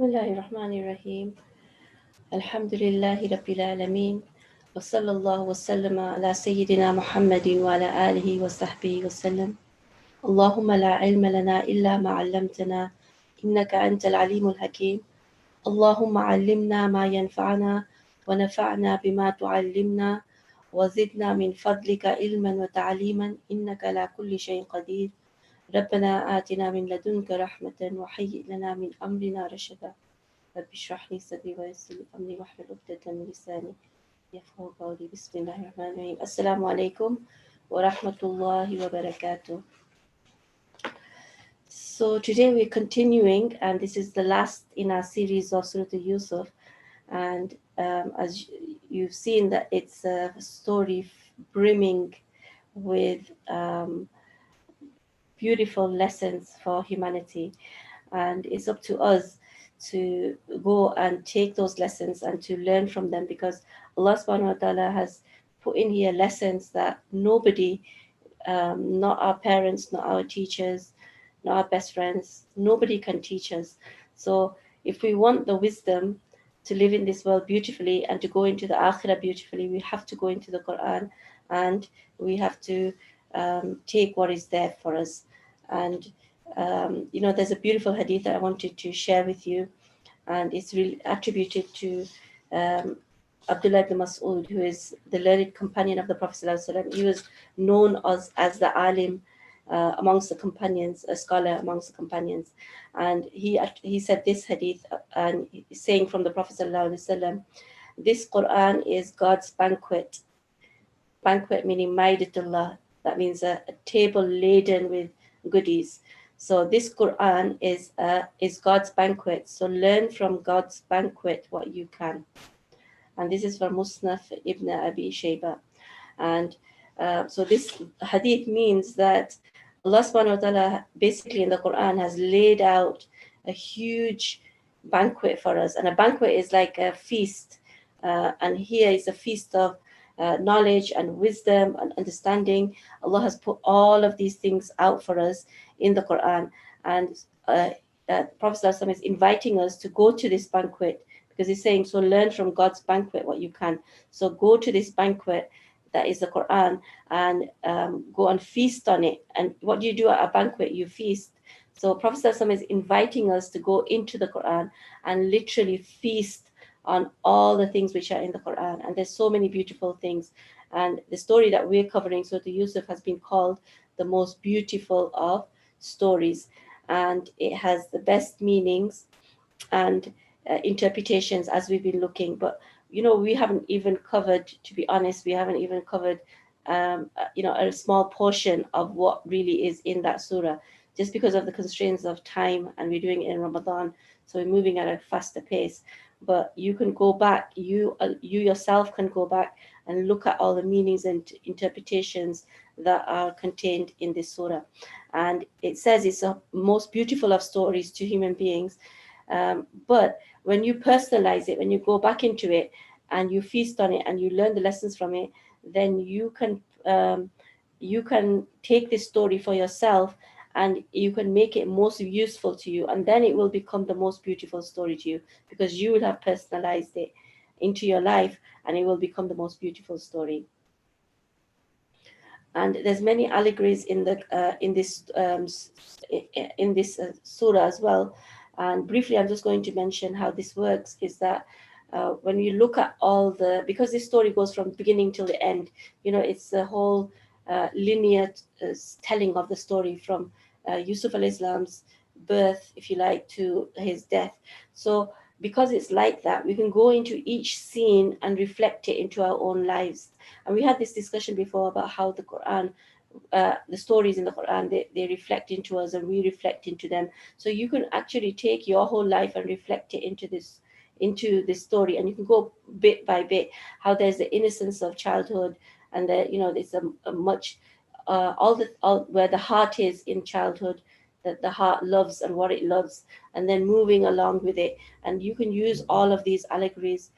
Bismillahirrahmanirrahim. Alhamdulillahi Rabbil Alameen. Wa sallallahu wa sallama ala Sayyidina Muhammadin wa ala alihi wa sahbihi wa sallam. Allahumma la ilma lana illa ma 'allamtana innaka antal alimul hakim. Allahumma 'allimna ma yanfa'una wa nafa'na bima tu'allimna wa zidna min fadlika ilman wa ta'liman innaka ala kulli shay'in qadir. ربنا آتنا من لدنك رحمة وهيئ لنا من أمرنا رشدا. رب اشرح لي صدري ويسر لي أمري واحلل عقدة من لساني يفقهوا قولي. بسم الله الرحمن الرحيم. السلام عليكم ورحمة الله وبركاته. So today we're continuing, and this is the last in our series of Surah Yusuf. And as you've seen, that it's a story brimming with beautiful lessons for humanity, and it's up to us to go and take those lessons and to learn from them, because Allah subhanahu wa ta'ala has put in here lessons that nobody, not our parents, not our teachers, not our best friends, nobody can teach us. So if we want the wisdom to live in this world beautifully and to go into the akhirah beautifully, we have to go into the Quran, and we have to take what is there for us. And there's a beautiful hadith that I wanted to share with you, and it's really attributed to um, Abdullah ibn Mas'ud, who is the learned companion of the Prophet ﷺ. He was known as the alim amongst the companions, a scholar amongst the companions. And he said this hadith, and he's saying from the Prophet ﷺ, this Quran is God's banquet. Banquet meaning Maidatullah. That means a table laden with goodies. So this Quran is God's banquet. So learn from God's banquet what you can. And this is from Musnaf ibn Abi Shayba. And so this hadith means that Allah subhanahu wa ta'ala basically in the Quran has laid out a huge banquet for us. And a banquet is like a feast. And here is a feast of knowledge and wisdom and understanding. Allah has put all of these things out for us in the Quran. And Prophet ﷺ is inviting us to go to this banquet, because he's saying, so learn from God's banquet what you can. So go to this banquet that is the Quran, and go and feast on it. And what do you do at a banquet? You feast. So Prophet ﷺ is inviting us to go into the Quran and literally feast on all the things which are in the Quran. And there's so many beautiful things. And the story that we're covering, Surah Yusuf, has been called the most beautiful of stories. And it has the best meanings and interpretations as we've been looking. But we haven't even covered, to be honest, we haven't even covered a small portion of what really is in that surah, just because of the constraints of time, and we're doing it in Ramadan, so we're moving at a faster pace. But you can go back, you yourself can go back and look at all the meanings and interpretations that are contained in this surah. And it says it's the most beautiful of stories to human beings. But when you personalize it, when you go back into it and you feast on it and you learn the lessons from it, then you can take this story for yourself, and you can make it most useful to you, and then it will become the most beautiful story to you, because you will have personalized it into your life, and it will become the most beautiful story. And there's many allegories in this surah as well. And briefly, I'm just going to mention how this works. Is that when you look at because this story goes from beginning till the end, it's a whole linear telling of the story from Yusuf al-Islam's birth, if you like, to his death. So because it's like that, we can go into each scene and reflect it into our own lives. And we had this discussion before about how the Quran, the stories in the Quran, they reflect into us and we reflect into them. So you can actually take your whole life and reflect it into this story, and you can go bit by bit, how there's the innocence of childhood, and there's a much all where the heart is in childhood, that the heart loves and what it loves, and then moving along with it. And you can use all of these allegories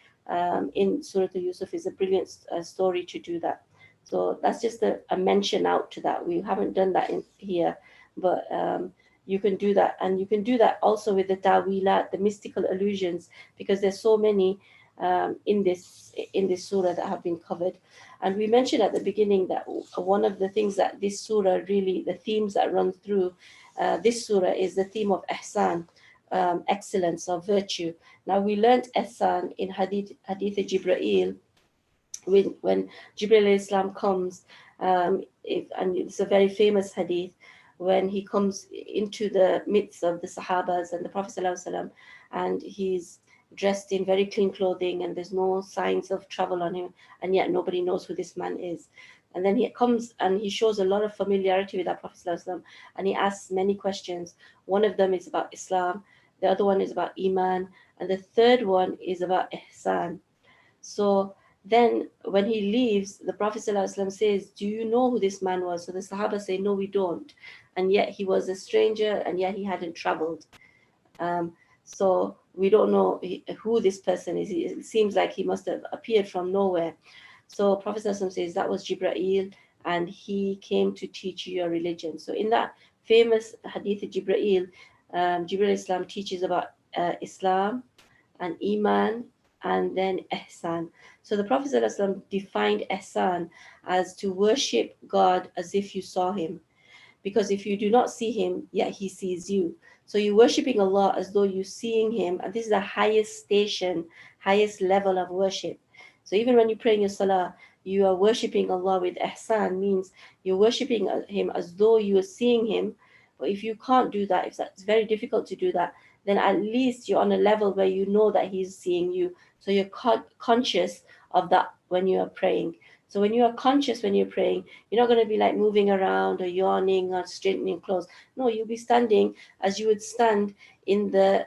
in Surah Yusuf. Is a brilliant story to do that. So that's just a mention out to that. We haven't done that in here, but you can do that. And you can do that also with the ta'wilat, the mystical allusions, because there's so many in this surah that have been covered. And we mentioned at the beginning that one of the things that this surah really, the themes that run through this surah is the theme of ihsan, excellence or virtue. Now we learned ihsan in hadith Jibreel, when Jibril Islam comes, and it's a very famous hadith, when he comes into the midst of the Sahabas and the Prophet ﷺ, and he's dressed in very clean clothing, and there's no signs of trouble on him, and yet nobody knows who this man is. And then he comes and he shows a lot of familiarity with our Prophet ﷺ, and he asks many questions. One of them is about Islam, the other one is about Iman, and the third one is about Ihsan. So then when he leaves, the Prophet ﷺ says, do you know who this man was? So the Sahaba say, no, we don't. And yet he was a stranger, and yet he hadn't traveled. So we don't know who this person is. It seems like he must have appeared from nowhere. So Prophet ﷺ says, that was Jibreel, and he came to teach you your religion. So in that famous hadith of Jibreel, Jibreel Islam teaches about Islam and Iman, and then Ihsan. So the Prophet ﷺ defined Ihsan as to worship God as if you saw him. Because if you do not see him, yet he sees you. So you're worshipping Allah as though you're seeing him. And this is the highest station, highest level of worship. So even when you pray in your salah, you are worshipping Allah with ihsan, means you're worshipping him as though you are seeing him. But if you can't do that, if that's very difficult to do that, then at least you're on a level where you know that he's seeing you. So you're conscious of that when you are praying. So when you are conscious when you're praying, you're not going to be like moving around or yawning or straightening clothes. No, you'll be standing as you would stand in the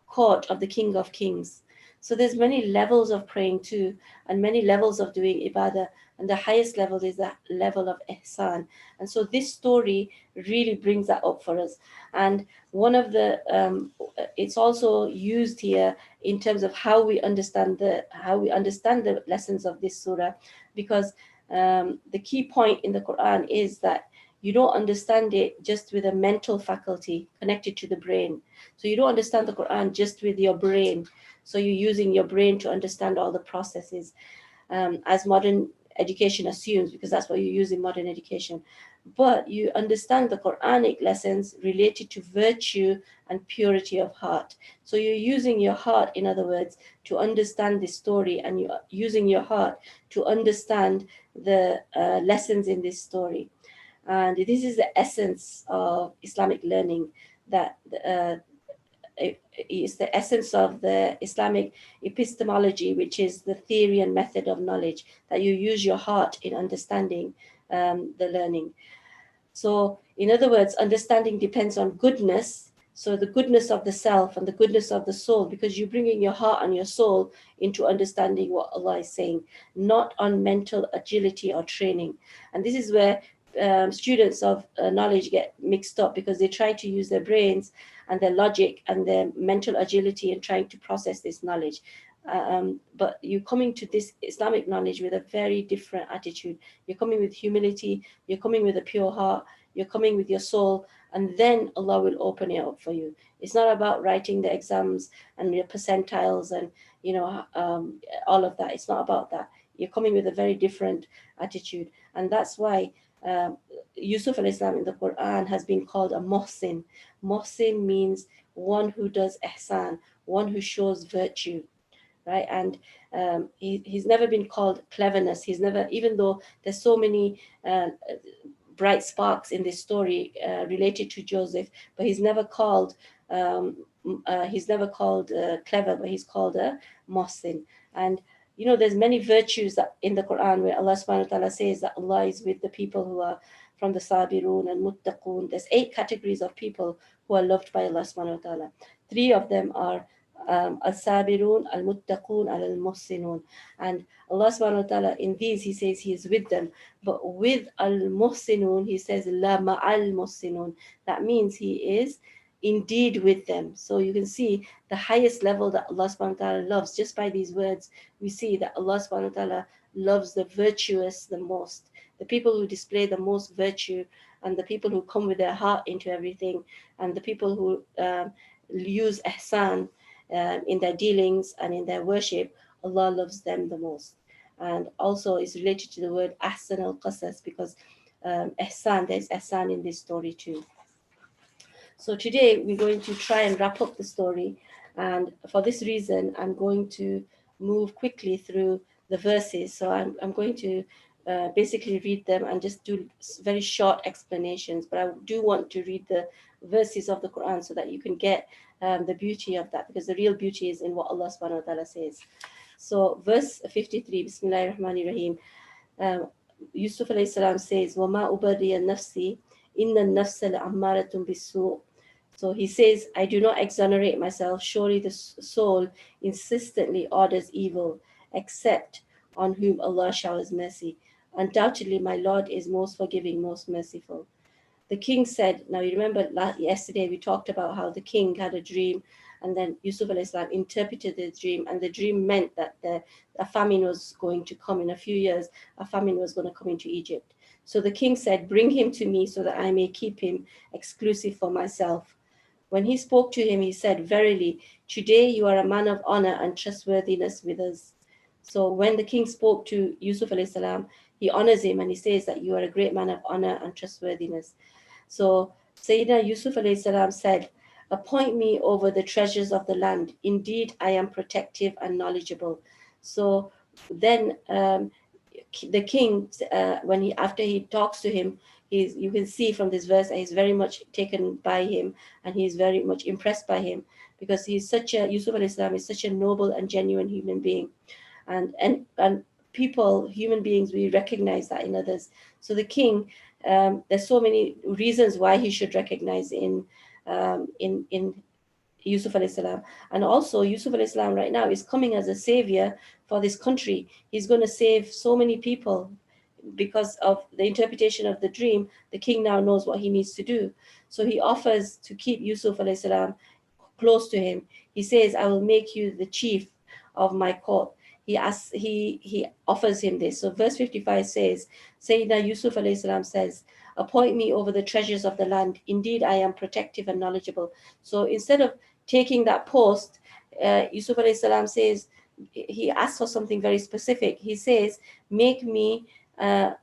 court of the King of Kings. So there's many levels of praying too, and many levels of doing ibadah. And the highest level is the level of ihsan. And so this story really brings that up for us. And one of the, it's also used here in terms of how we understand the lessons of this surah, because the key point in the Quran is that you don't understand it just with a mental faculty connected to the brain. So you don't understand the Quran just with your brain. So you're using your brain to understand all the processes, as modern education assumes, because that's what you use in modern education. But you understand the Quranic lessons related to virtue and purity of heart. So you're using your heart, in other words, to understand this story, and you're using your heart to understand the lessons in this story. And this is the essence of Islamic learning, that is the essence of the Islamic epistemology, which is the theory and method of knowledge, that you use your heart in understanding the learning. So, in other words, understanding depends on goodness. So, the goodness of the self and the goodness of the soul, because you're bringing your heart and your soul into understanding what Allah is saying, not on mental agility or training. And this is where students of knowledge get mixed up, because they try to use their brains and their logic and their mental agility in trying to process this knowledge. But you're coming to this Islamic knowledge with a very different attitude. You're coming with humility, you're coming with a pure heart, you're coming with your soul, and then Allah will open it up for you. It's not about writing the exams and your percentiles and all of that. It's not about that. You're coming with a very different attitude, and that's why Yusuf al-Islam in the Quran has been called a muhsin. Muhsin means one who does ihsan, one who shows virtue, right? And he's never been called cleverness. He's never, even though there's so many bright sparks in this story related to Joseph, but he's never called clever, but he's called a muhsin. And there's many virtues that in the Quran where Allah subhanahu wa ta'ala says that Allah is with the people who are from the sabirun and muttaqun. There's 8 categories of people who are loved by Allah subhanahu wa ta'ala. 3 of them are al-sabirun, al-muttaqun, al-muhsinun. And Allah subhanahu wa ta'ala, in these, He says He is with them. But with al-muhsinun, He says la ma'al muhsinun. That means He is indeed with them. So you can see the highest level that Allah subhanahu wa ta'ala loves. Just by these words, we see that Allah subhanahu wa ta'ala loves the virtuous the most, the people who display the most virtue, and the people who come with their heart into everything, and the people who use ihsan in their dealings and in their worship. Allah loves them the most. And also is related to the word ahsan al-qasas, because ihsan, there's ihsan in this story too. So today we're going to try and wrap up the story, and for this reason, I'm going to move quickly through the verses. So I'm going to basically read them and just do very short explanations. But I do want to read the verses of the Quran so that you can get the beauty of that, because the real beauty is in what Allah subhanahu wa ta'ala says. So verse 53, Bismillahir Rahmanir Rahim. um, Yusuf alayhi salam says, وَمَا أُبَرِّيَ نَفْسِي إِنَّ النَّفْسَ لَأَمَّارَةٌ بِالسُّوءِ. So he says, I do not exonerate myself. Surely the soul insistently orders evil, except on whom Allah showers mercy. Undoubtedly, my Lord is most forgiving, most merciful. The king said, now you remember yesterday we talked about how the king had a dream, and then Yusuf alayhi interpreted the dream, and the dream meant that a famine was going to come in a few years. A famine was going to come into Egypt. So the king said, bring him to me so that I may keep him exclusive for myself. When he spoke to him, he said, verily, today you are a man of honor and trustworthiness with us. So when the king spoke to Yusuf alayhi salam, he honors him and he says that you are a great man of honor and trustworthiness. So Sayyidina Yusuf alayhi salam said, appoint me over the treasures of the land. Indeed, I am protective and knowledgeable. So then the king, when he after he talks to him, you can see from this verse that he's very much taken by him, and he's very much impressed by him, because Yusuf alayhi salam is such a noble and genuine human being. And people, human beings, we recognize that in others. So the king, there's so many reasons why he should recognize in Yusuf alayhi salam. And also Yusuf alayhi salam right now is coming as a savior for this country. He's going to save so many people because of the interpretation of the dream. The king now knows what he needs to do. So he offers to keep Yusuf alayhi salam close to him. He says, I will make you the chief of my court. He offers him this. So verse 55 says, Sayyidina Yusuf alayhi salam says, appoint me over the treasures of the land. Indeed, I am protective and knowledgeable. So instead of taking that post, Yusuf alayhi salam says, he asks for something very specific. He says, make me a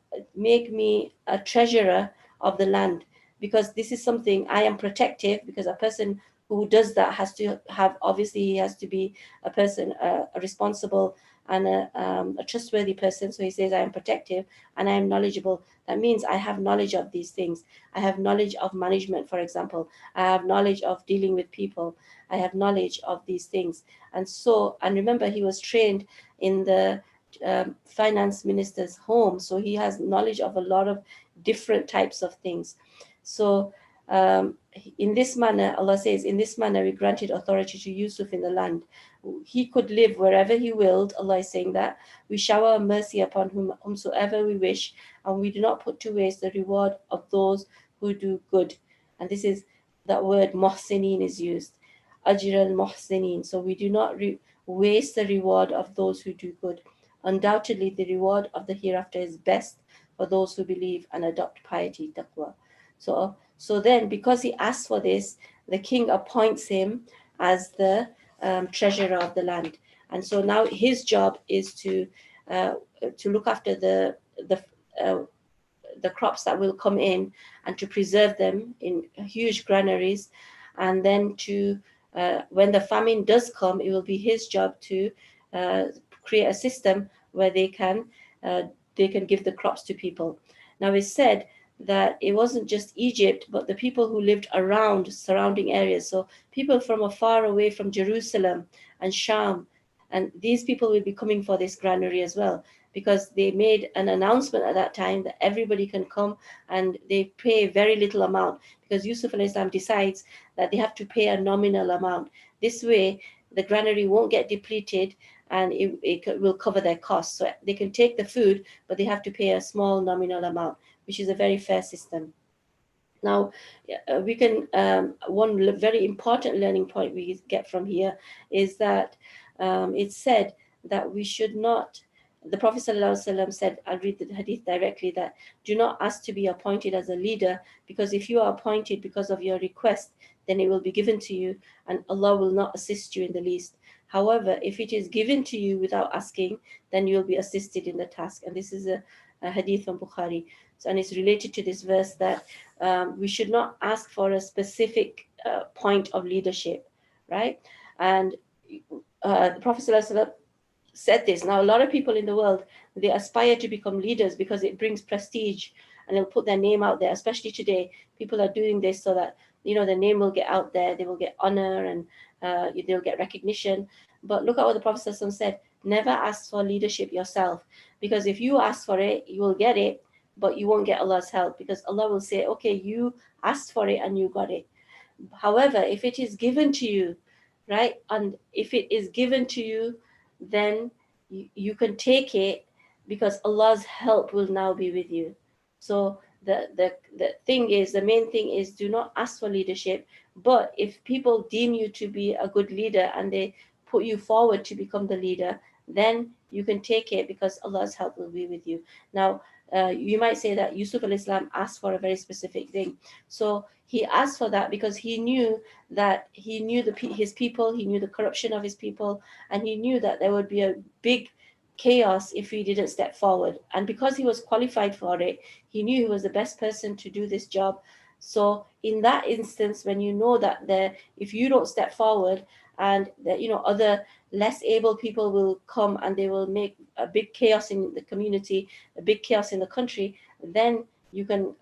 treasurer of the land, because this is something I am protective, because a person who does that has to have, obviously he has to be a person, a responsible and a trustworthy person. So he says, I am protective and I am knowledgeable. That means I have knowledge of these things. I have knowledge of management, for example. I have knowledge of dealing with people. I have knowledge of these things. And remember, he was trained in the finance minister's home. So he has knowledge of a lot of different types of things. So in this manner, Allah says, in this manner we granted authority to Yusuf in the land. He could live wherever he willed. Allah is saying that we shower mercy upon whomsoever we wish, and we do not put to waste the reward of those who do good. And this is that word muhsinin is used, ajr al muhsinin. So we do not waste the reward of those who do good. Undoubtedly, the reward of the hereafter is best for those who believe and adopt piety, taqwa. So then, because he asked for this, the king appoints him as the treasurer of the land. And so now his job is to look after uh, the crops that will come in, and to preserve them in huge granaries. And then when the famine does come, it will be his job to create a system where they can give the crops to people. Now it's said that it wasn't just Egypt, but the people who lived around surrounding areas. So people from afar away, from Jerusalem and Sham, and these people will be coming for this granary as well, because they made an announcement at that time that everybody can come, and they pay very little amount, because Yusuf al-Islam decides that they have to pay a nominal amount. This way, the granary won't get depleted, and it will cover their costs. So they can take the food, but they have to pay a small nominal amount, which is a very fair system. Now, we can, very important learning point we get from here is that it's said that we should not. The Prophet ﷺ said, I'll read the hadith directly, that do not ask to be appointed as a leader, because if you are appointed because of your request, then it will be given to you, and Allah will not assist you in the least. However, if it is given to you without asking, then you will be assisted in the task. And this is a hadith from Bukhari. So, and it's related to this verse that we should not ask for a specific point of leadership, right? And the Prophet ﷺ said this. Now, a lot of people in the world, they aspire to become leaders because it brings prestige and they'll put their name out there. Especially today, people are doing this so that their name will get out there, they will get honor, and they'll get recognition. But look at what the Prophet ﷺ said: never ask for leadership yourself, because if you ask for it, you will get it, but you won't get Allah's help, because Allah will say, okay, you asked for it and you got it. However, if it is given to you, right, and if it is given to you, then you can take it, because Allah's help will now be with you. So the main thing is, do not ask for leadership. But if people deem you to be a good leader and they put you forward to become the leader, then you can take it, because Allah's help will be with you. Now, you might say that Yusuf al-Islam asked for a very specific thing. So he asked for that because he knew his people, he knew the corruption of his people, and he knew that there would be a big chaos if he didn't step forward. And because he was qualified for it, he knew he was the best person to do this job. So in that instance, when you know that if you don't step forward, and that other less able people will come and they will make a big chaos in the community, a big chaos in the country, then you can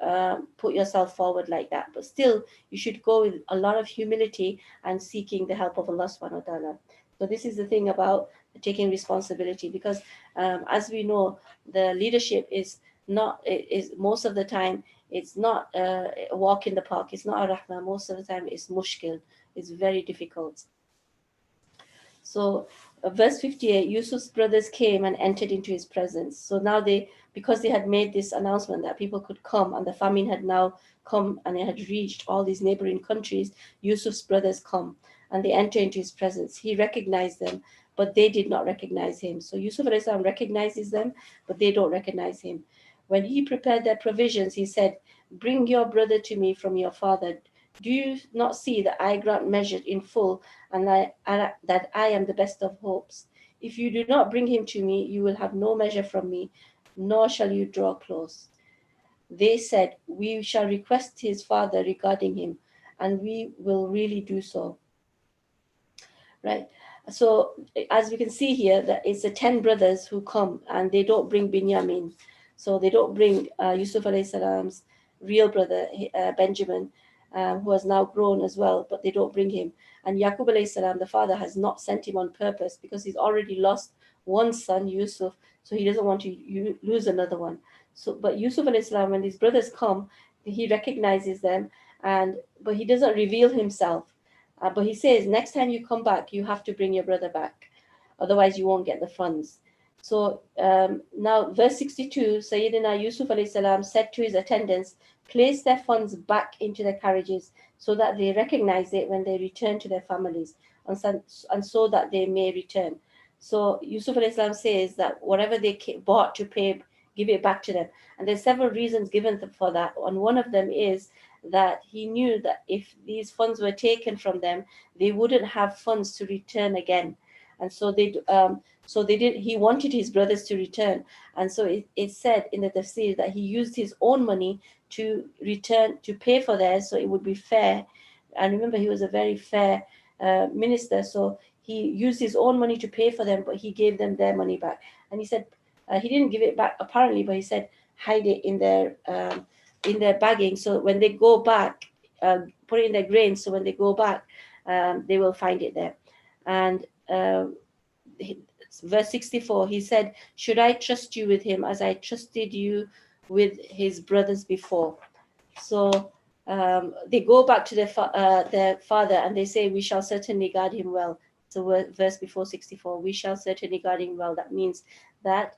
put yourself forward like that. But still, you should go with a lot of humility and seeking the help of Allah subhanahu wa ta'ala. So this is the thing about taking responsibility, because as we know, the leadership is most of the time, it's not a walk in the park, it's not a rahmah. Most of the time it's mushkil, it's very difficult. So, verse 58, Yusuf's brothers came and entered into his presence. So now because they had made this announcement that people could come, and the famine had now come and it had reached all these neighboring countries, Yusuf's brothers come and they enter into his presence. He recognized them, but they did not recognize him. So Yusuf alayhi recognizes them, but they don't recognize him. When he prepared their provisions, he said, "Bring your brother to me from your father. Do you not see that I grant measured in full, and that I am the best of hopes? If you do not bring him to me, you will have no measure from me, nor shall you draw close." They said, "We shall request his father regarding him, and we will really do so." Right? So, as we can see here, that it's the 10 brothers who come, and they don't bring Binyamin. So they don't bring Yusuf alayhi salam's real brother, Benjamin, who has now grown as well, but they don't bring him. And Yaqub alayhi salam, the father, has not sent him on purpose, because he's already lost one son, Yusuf, so he doesn't want to lose another one. So, but Yusuf alayhi salam, when his brothers come, he recognizes them, but he doesn't reveal himself. But he says, next time you come back, you have to bring your brother back. Otherwise, you won't get the funds. So now, verse 62, Sayyidina Yusuf alayhi salam said to his attendants, "Place their funds back into their carriages, so that they recognize it when they return to their families, and so that they may return." So Yusuf alayhi salam says that whatever they bought to pay, give it back to them. And there's several reasons given for that. And one of them is that he knew that if these funds were taken from them, they wouldn't have funds to return again. And so they did. He wanted his brothers to return, and so it said in the tafsir that he used his own money to return, to pay for theirs, so it would be fair. And remember, he was a very fair minister, so he used his own money to pay for them, but he gave them their money back. And he said he didn't give it back apparently, but he said hide it in their bagging, so when they go back, put it in their grain, so when they go back, they will find it there. And verse 64, he said, "Should I trust you with him as I trusted you with his brothers before?" So they go back to their father and they say, "We shall certainly guard him well." So verse before 64, "We shall certainly guard him well." That means that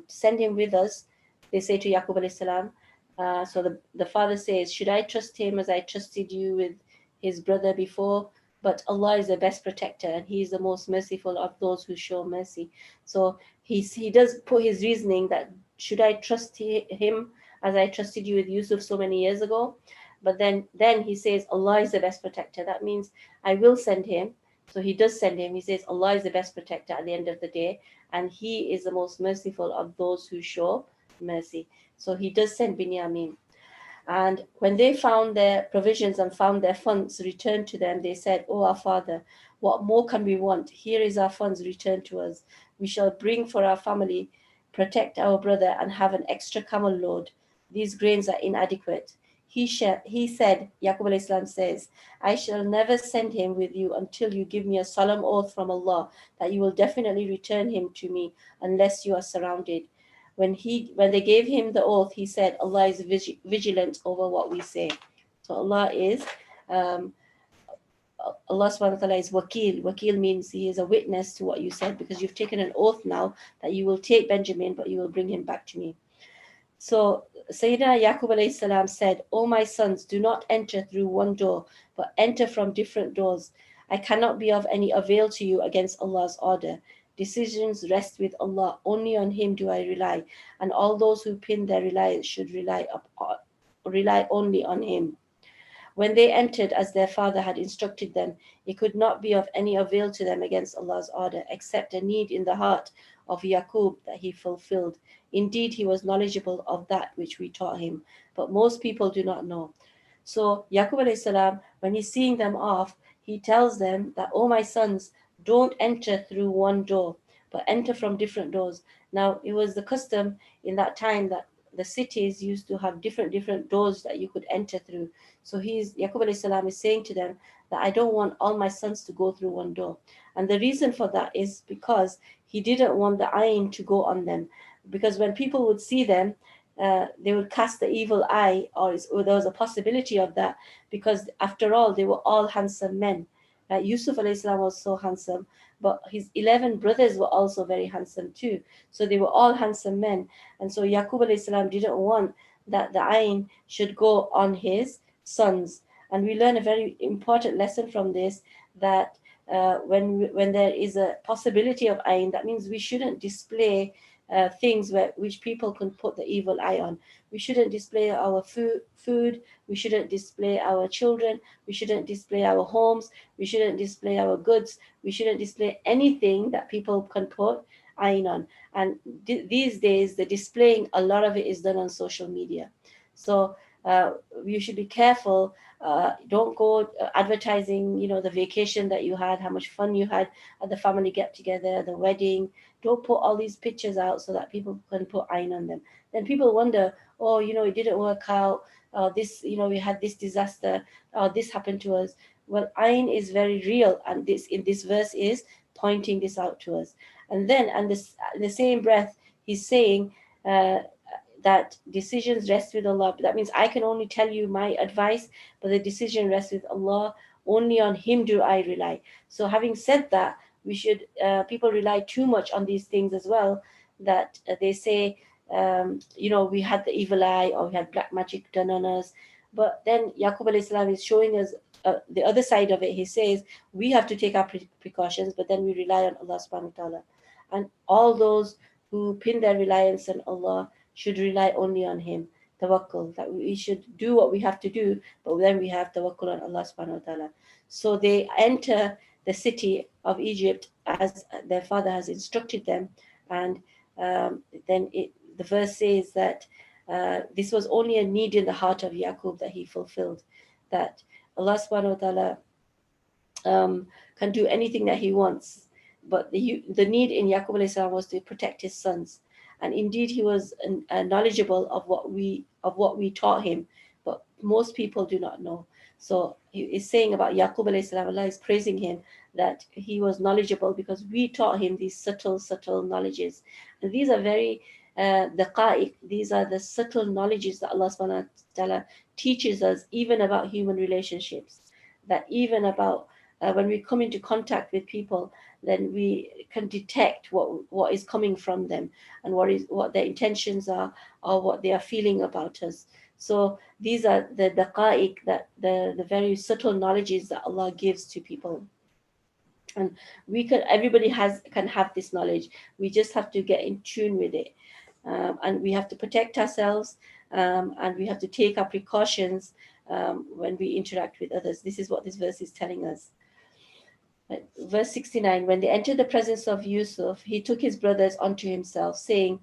send him with us. They say to Yaqub alayhi salam, So the father says, should I trust him as I trusted you with his brother before? But Allah is the best protector, and He is the most merciful of those who show mercy. So he does put his reasoning that should I trust him as I trusted you with Yusuf so many years ago? But then he says Allah is the best protector. That means I will send him. So he does send him. He says Allah is the best protector at the end of the day, and He is the most merciful of those who show mercy. So he does send Binyamin. And when they found their provisions and found their funds returned to them, they said, "Oh, our father, what more can we want? Here is our funds returned to us. We shall bring for our family, protect our brother, and have an extra camel load. These grains are inadequate." He said, Yaqub alayhi salam says, "I shall never send him with you until you give me a solemn oath from Allah that you will definitely return him to me unless you are surrounded." When they gave him the oath, he said, Allah is vigilant over what we say. So um, Allah subhanahu wa ta'ala is wakil. Wakil means he is a witness to what you said, because you've taken an oath now that you will take Benjamin, but you will bring him back to me. So Sayyidina Yaqub alayhi salam said, "O my sons, do not enter through one door, but enter from different doors. I cannot be of any avail to you against Allah's order. Decisions rest with Allah. Only on Him do I rely, and all those who pin their reliance should rely only on Him." When they entered as their father had instructed them, it could not be of any avail to them against Allah's order, except a need in the heart of Yaqub that he fulfilled. Indeed, he was knowledgeable of that which we taught him, but most people do not know. So Yaqub alayhi salam, when he's seeing them off, he tells them that, "Oh my sons, don't enter through one door, but enter from different doors." Now it was the custom in that time that the cities used to have different doors that you could enter through. So Yaqub alayhi salam is saying to them that I don't want all my sons to go through one door. And the reason for that is because he didn't want the ayn to go on them. Because when people would see them, they would cast the evil eye, or there was a possibility of that, because after all, they were all handsome men. Yusuf alayhi salam was so handsome, but his 11 brothers were also very handsome too. So they were all handsome men. And so Yaqub alayhi salam didn't want that the ayn should go on his sons. And we learn a very important lesson from this, that when there is a possibility of ayn, that means we shouldn't display things which people can put the evil eye on. We shouldn't display our food. We shouldn't display our children. We shouldn't display our homes. We shouldn't display our goods. We shouldn't display anything that people can put ayn on. And these days, the displaying, a lot of it is done on social media. So you should be careful. Don't go advertising, the vacation that you had, how much fun you had at the family get together, the wedding. Don't put all these pictures out so that people can put ayn on them. Then people wonder, oh, it didn't work out. This, we had this disaster. This happened to us. Well, ayn is very real, and this in this verse is pointing this out to us. And then, and this, the same breath, he's saying. That decisions rest with Allah. That means I can only tell you my advice, but the decision rests with Allah. Only on Him do I rely. So, having said that, we should people rely too much on these things as well. That they say, we had the evil eye, or we had black magic done on us. But then Yaqub alayhi salam is showing us the other side of it. He says we have to take our precautions, but then we rely on Allah subhanahu wa ta'ala. And all those who pin their reliance on Allah should rely only on Him. Tawakkul, that we should do what we have to do, but then we have tawakkul on Allah subhanahu wa ta'ala. So they enter the city of Egypt as their father has instructed them. And then the verse says that this was only a need in the heart of Yaqub that he fulfilled. That Allah subhanahu wa ta'ala can do anything that He wants. But the need in Yaqub alayhi salam was to protect his sons, and indeed he was knowledgeable of what we taught him, but most people do not know. So he is saying about Yaqub alayhi salam, Allah is praising him that he was knowledgeable because we taught him these subtle knowledges, and these are very daqa'iq. These are the subtle knowledges that Allah subhanahu wa ta'ala teaches us, even about human relationships, that even about when we come into contact with people, then we can detect what is coming from them, and what their intentions are, or what they are feeling about us. So these are the daqa'iq, that the very subtle knowledges that Allah gives to people. And everybody can have this knowledge. We just have to get in tune with it, and we have to protect ourselves, and we have to take our precautions when we interact with others. This is what this verse is telling us. Verse 69, when they entered the presence of Yusuf, he took his brothers unto himself, saying,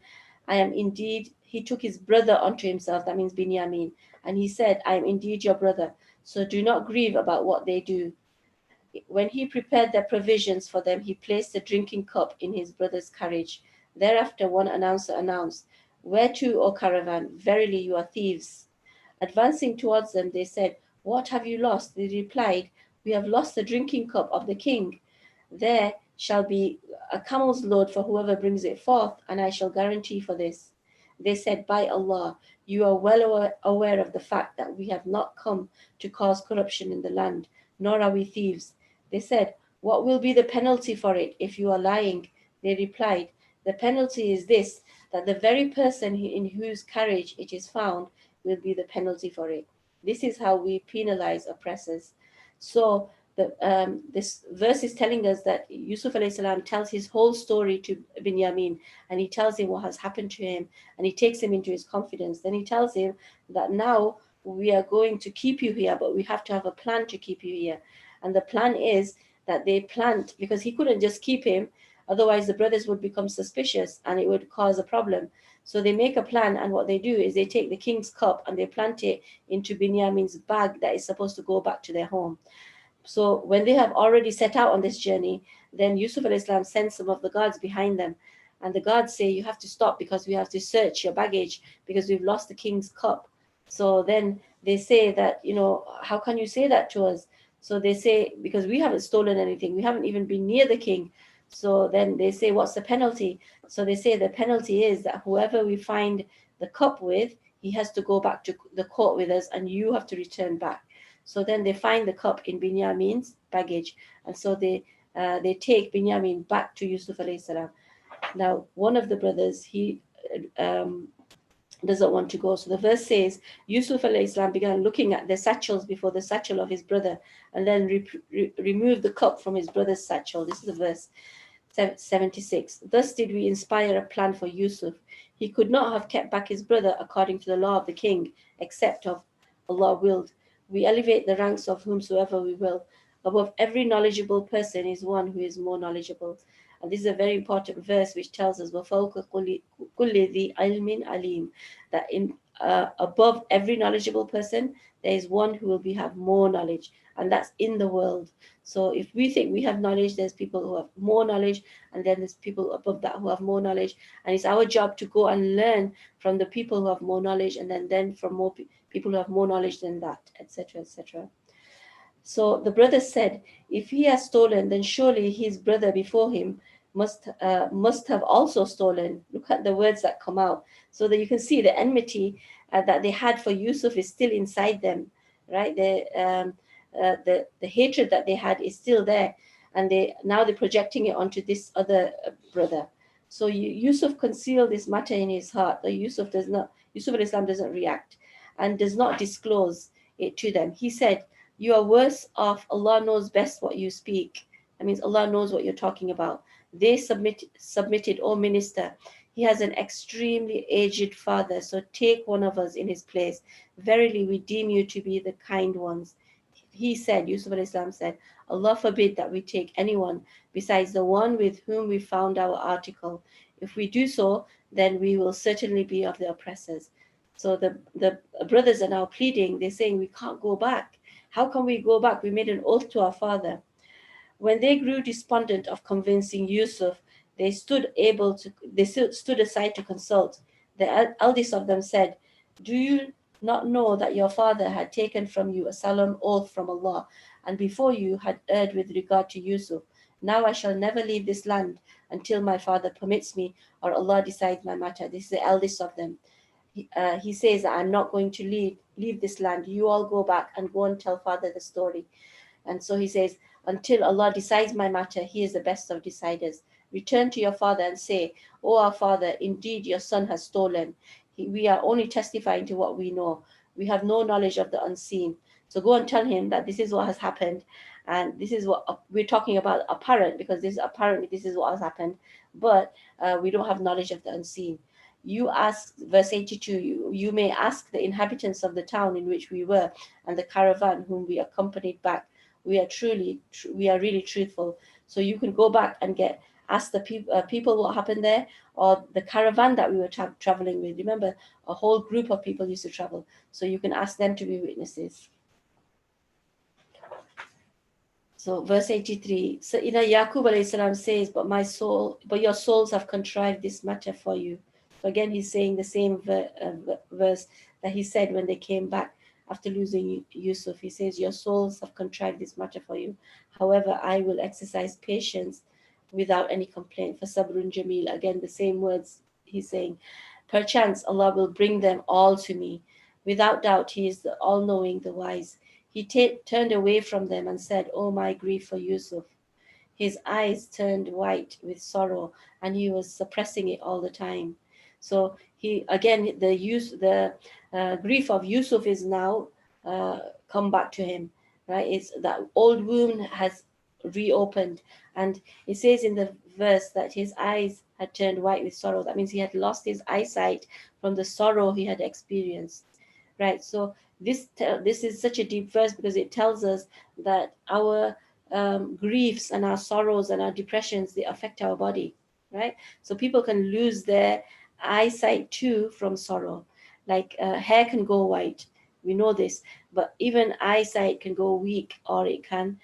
I am indeed, he took his brother unto himself, that means Binyamin, and he said, I am indeed your brother, so do not grieve about what they do. When he prepared their provisions for them, he placed the drinking cup in his brother's carriage. Thereafter, one announcer announced, where to, O caravan? Verily, you are thieves. Advancing towards them, they said, what have you lost? They replied, we have lost the drinking cup of the king. There shall be a camel's load for whoever brings it forth, and I shall guarantee for this. They said, by Allah, you are well aware of the fact that we have not come to cause corruption in the land, nor are we thieves. They said, what will be the penalty for it if you are lying? They replied, the penalty is this, that the very person in whose carriage it is found will be the penalty for it. This is how we penalize oppressors. So this verse is telling us that Yusuf alayhi salam tells his whole story to Binyamin, and he tells him what has happened to him, and he takes him into his confidence. Then he tells him that now we are going to keep you here, but we have to have a plan to keep you here. And the plan is that they plant, because he couldn't just keep him, otherwise the brothers would become suspicious and it would cause a problem. So they make a plan, and what they do is they take the king's cup and they plant it into Binyamin's bag that is supposed to go back to their home. So when they have already set out on this journey, then Yusuf al-Islam sends some of the guards behind them. And the guards say, you have to stop because we have to search your baggage because we've lost the king's cup. So then they say that, how can you say that to us? So they say, because we haven't stolen anything, we haven't even been near the king. So then they say, what's the penalty? So they say the penalty is that whoever we find the cup with, he has to go back to the court with us, and you have to return back. So then they find the cup in Binyamin's baggage, and so they take Binyamin back to Yusuf alayhi salam. Now, one of the brothers, he um, doesn't want to go. So the verse says, Yusuf alayhi salam began looking at the satchels before the satchel of his brother, and then removed the cup from his brother's satchel. This is the verse 76. Thus did we inspire a plan for Yusuf. He could not have kept back his brother according to the law of the king, except of Allah willed. We elevate the ranks of whomsoever we will. Above every knowledgeable person is one who is more knowledgeable. And this is a very important verse which tells us, وَفَوْقَ كُلِّ ذِي عِلْمٍ عَلِيمٍ, that above every knowledgeable person, there is one who will have more knowledge, and that's in the world. So if we think we have knowledge, there's people who have more knowledge, and then there's people above that who have more knowledge. And it's our job to go and learn from the people who have more knowledge, and then from more people who have more knowledge than that, etc., etc. So the brother said, if he has stolen, then surely his brother before him must have also stolen. Look at the words that come out, so that you can see the enmity that they had for Yusuf is still inside them, right? The hatred that they had is still there, and they're projecting it onto this other brother. So Yusuf concealed this matter in his heart. Yusuf al-Islam doesn't react and does not disclose it to them. He said, you are worse off. Allah knows best what you speak. That means Allah knows what you're talking about. They submitted, O minister, he has an extremely aged father, so take one of us in his place. Verily, we deem you to be the kind ones. He said, Yusuf al-Islam said, Allah forbid that we take anyone besides the one with whom we found our article. If we do so, then we will certainly be of the oppressors. So the brothers are now pleading. They're saying, we can't go back. How can we go back? We made an oath to our father. When they grew despondent of convincing Yusuf, they stood aside to consult. The eldest of them said, do you not know that your father had taken from you a solemn oath from Allah, and before you had erred with regard to Yusuf? Now I shall never leave this land until my father permits me, or Allah decides my matter. This is the eldest of them. He says, I'm not going to leave this land. You all go back and go and tell father the story. And so he says, until Allah decides my matter. He is the best of deciders. Return to your father and say, O our father, indeed your son has stolen. We are only testifying to what we know. We have no knowledge of the unseen. So go and tell him that this is what has happened, and this is what we're talking about apparent, because this apparently this is what has happened, but we don't have knowledge of the unseen. You ask, verse 82, you may ask the inhabitants of the town in which we were and the caravan whom we accompanied back. We are really truthful. So you can go back and ask the people what happened there, or the caravan that we were traveling with. Remember, a whole group of people used to travel. So you can ask them to be witnesses. So verse 83, so Yaqub alayhi salam says, but your souls have contrived this matter for you. So again, he's saying the same verse that he said when they came back after losing Yusuf. He says, your souls have contrived this matter for you. However, I will exercise patience without any complaint. For Sabrun Jamil, again, the same words he's saying. Perchance Allah will bring them all to me. Without doubt, He is the all-knowing, the wise. He turned away from them and said, Oh, my grief for Yusuf. His eyes turned white with sorrow, and he was suppressing it all the time. So he again, the grief of Yusuf is now come back to him, right? It's that old wound has reopened, and it says in the verse that his eyes had turned white with sorrow. That means he had lost his eyesight from the sorrow he had experienced, right? So this is such a deep verse because it tells us that our griefs and our sorrows and our depressions, they affect our body, right? So people can lose their eyesight too from sorrow. Like hair can go white, we know this, but even eyesight can go weak, or it can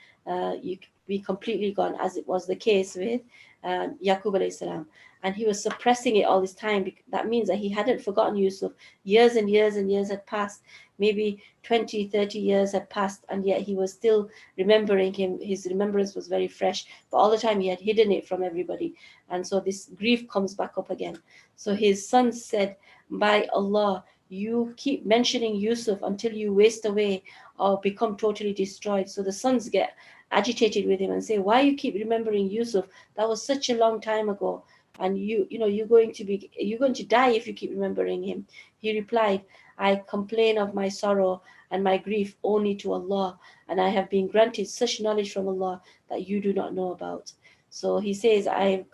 you be completely gone, as it was the case with Yaqub alayhi salam. And he was suppressing it all this time. That means that he hadn't forgotten Yusuf. Years and years and years had passed. Maybe 20, 30 years had passed, and yet he was still remembering him. His remembrance was very fresh, but all the time he had hidden it from everybody. And so this grief comes back up again. So his son said, by Allah, you keep mentioning Yusuf until you waste away or become totally destroyed. So the sons get agitated with him and say, why you keep remembering Yusuf? That was such a long time ago, and you're going to die if you keep remembering him. He replied, I complain of my sorrow and my grief only to Allah, and I have been granted such knowledge from Allah that you do not know about. So he says, I'm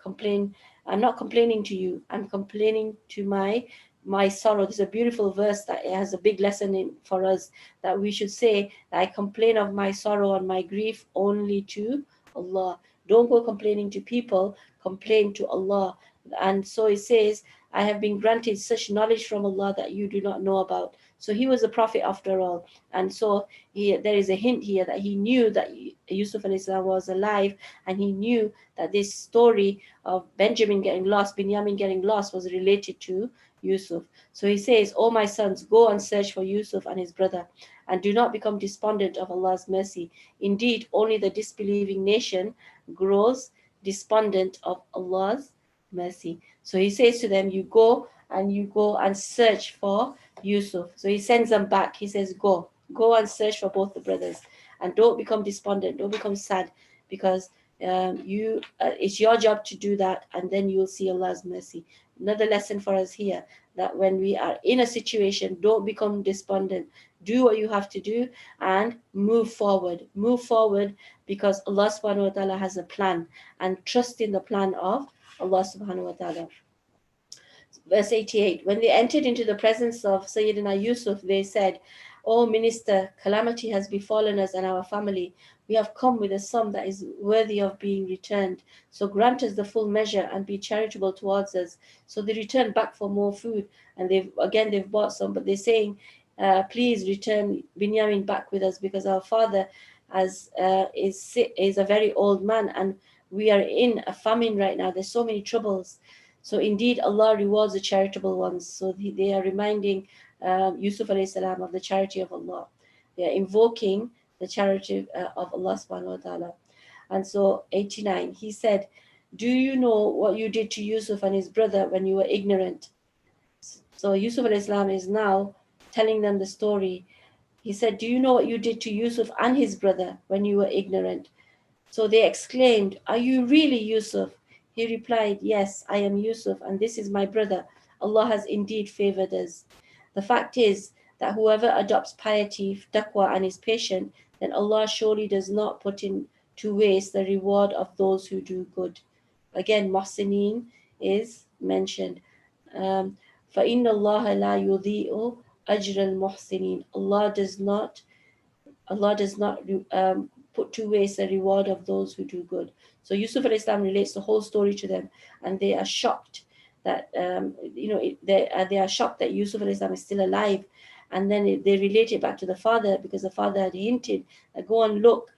not complaining to you, I'm complaining to my sorrow. There's a beautiful verse that it has a big lesson in for us, that we should say, I complain of my sorrow and my grief only to Allah. Don't go complaining to people, complain to Allah. And so it says, I have been granted such knowledge from Allah that you do not know about. So he was a prophet after all. And so there is a hint here that he knew that Yusuf al-Islam was alive, and he knew that this story of Binyamin getting lost was related to Yusuf. So he says, O my sons, go and search for Yusuf and his brother, and do not become despondent of Allah's mercy. Indeed, only the disbelieving nation grows despondent of Allah's mercy. So he says to them, you go and search for Yusuf. So he sends them back. He says, go and search for both the brothers, and don't become despondent, don't become sad, because it's your job to do that, and then you'll see Allah's mercy. Another lesson for us here, that when we are in a situation, don't become despondent. Do what you have to do and move forward. Move forward, because Allah subhanahu wa ta'ala has a plan, and trust in the plan of Allah subhanahu wa ta'ala. Verse 88, when they entered into the presence of Sayyidina Yusuf, they said, O minister, calamity has befallen us and our family. We have come with a sum that is worthy of being returned. So grant us the full measure and be charitable towards us. So they returned back for more food, and they've bought some, but they're saying, please return Binyamin back with us, because our father is a very old man, and we are in a famine right now. There's so many troubles. So indeed, Allah rewards the charitable ones. So they are reminding Yusuf alayhi salam of the charity of Allah. They are invoking the charity of Allah subhanahu wa ta'ala. And so 89, he said, do you know what you did to Yusuf and his brother when you were ignorant? So Yusuf alayhi salam is now telling them the story. He said, do you know what you did to Yusuf and his brother when you were ignorant? So they exclaimed, "Are you really Yusuf?" He replied, "Yes, I am Yusuf, and this is my brother. Allah has indeed favored us. The fact is that whoever adopts piety, taqwa, and is patient, then Allah surely does not put in to waste the reward of those who do good." Again, Muhsinin is mentioned. Um, فَإِنَّ اللَّهَ لَا يُضِيءُ أَجْرَ الْمُحْسِنِينَ. Allah does not put to waste the reward of those who do good. So Yusuf alayhi salam relates the whole story to them, and they are shocked that they are shocked that Yusuf alayhi salam is still alive, and then they relate it back to the father, because the father had hinted that go and look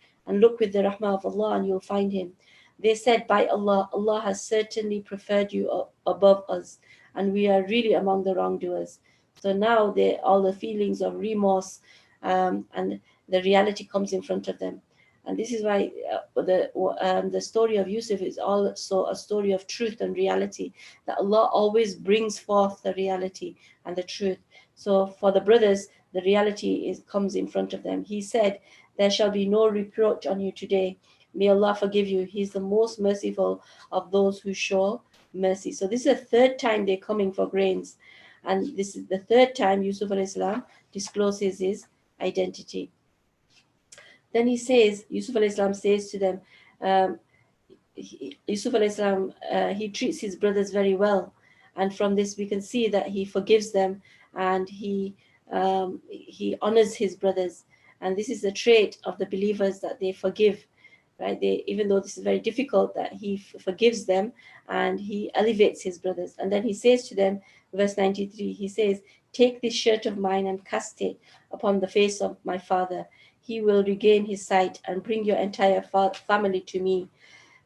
with the rahmah of Allah and you'll find him. They said, "By Allah, Allah has certainly preferred you above us, and we are really among the wrongdoers." So now all the feelings of remorse, and the reality comes in front of them. And this is why the story of Yusuf is also a story of truth and reality, that Allah always brings forth the reality and the truth. So for the brothers, the reality comes in front of them. He said, "There shall be no reproach on you today. May Allah forgive you. He is the most merciful of those who show mercy." So this is the third time they're coming for grains. And this is the third time Yusuf alayhi salam discloses his identity. Then Yusuf alayhi salam says to them, um, Yusuf alayhi salam, he treats his brothers very well. And from this we can see that he forgives them, and he honors his brothers. And this is a trait of the believers, that they forgive, right? Even though this is very difficult, that he forgives them and he elevates his brothers. And then he says to them, verse 93, he says, "Take this shirt of mine and cast it upon the face of my father. He will regain his sight, and bring your entire family to me."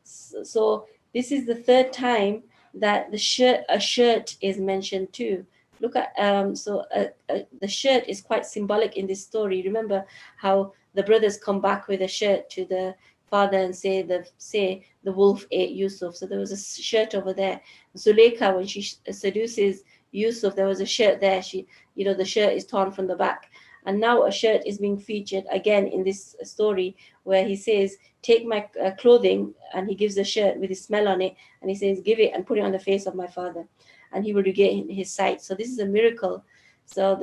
So this is the third time that a shirt is mentioned too. Look at the shirt is quite symbolic in this story. Remember how the brothers come back with a shirt to the father and say the wolf ate Yusuf. So there was a shirt over there. Zuleika, when she seduces Yusuf, there was a shirt there. The shirt is torn from the back. And now a shirt is being featured again in this story, where he says, "Take my clothing," and he gives a shirt with his smell on it, and he says, "Give it and put it on the face of my father, and he will regain his sight." So this is a miracle. So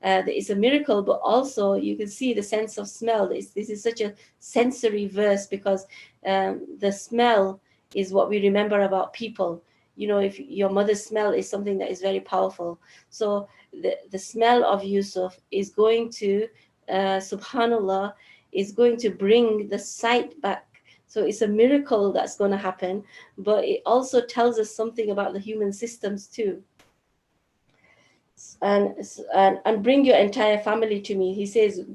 it's a miracle, but also you can see the sense of smell. This is such a sensory verse, because the smell is what we remember about people. If your mother's smell is something that is very powerful. So the smell of Yusuf is going to, subhanallah, is going to bring the sight back. So it's a miracle that's going to happen, but it also tells us something about the human systems too. And bring your entire family to me. He says,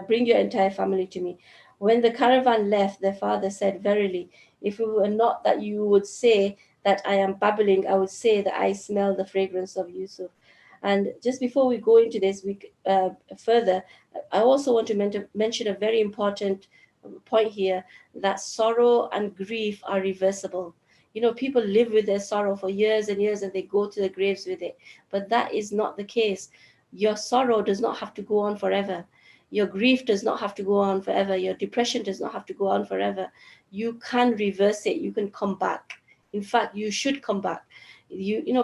"Bring your entire family to me." When the caravan left, their father said, "Verily, if it were not that you would say that I am babbling, I would say that I smell the fragrance of Yusuf." And just before we go into this further, I also want to mention a very important point here, that sorrow and grief are reversible. People live with their sorrow for years and years, and they go to the graves with it. But that is not the case. Your sorrow does not have to go on forever. Your grief does not have to go on forever. Your depression does not have to go on forever. You can reverse it. You can come back. In fact, you should come back.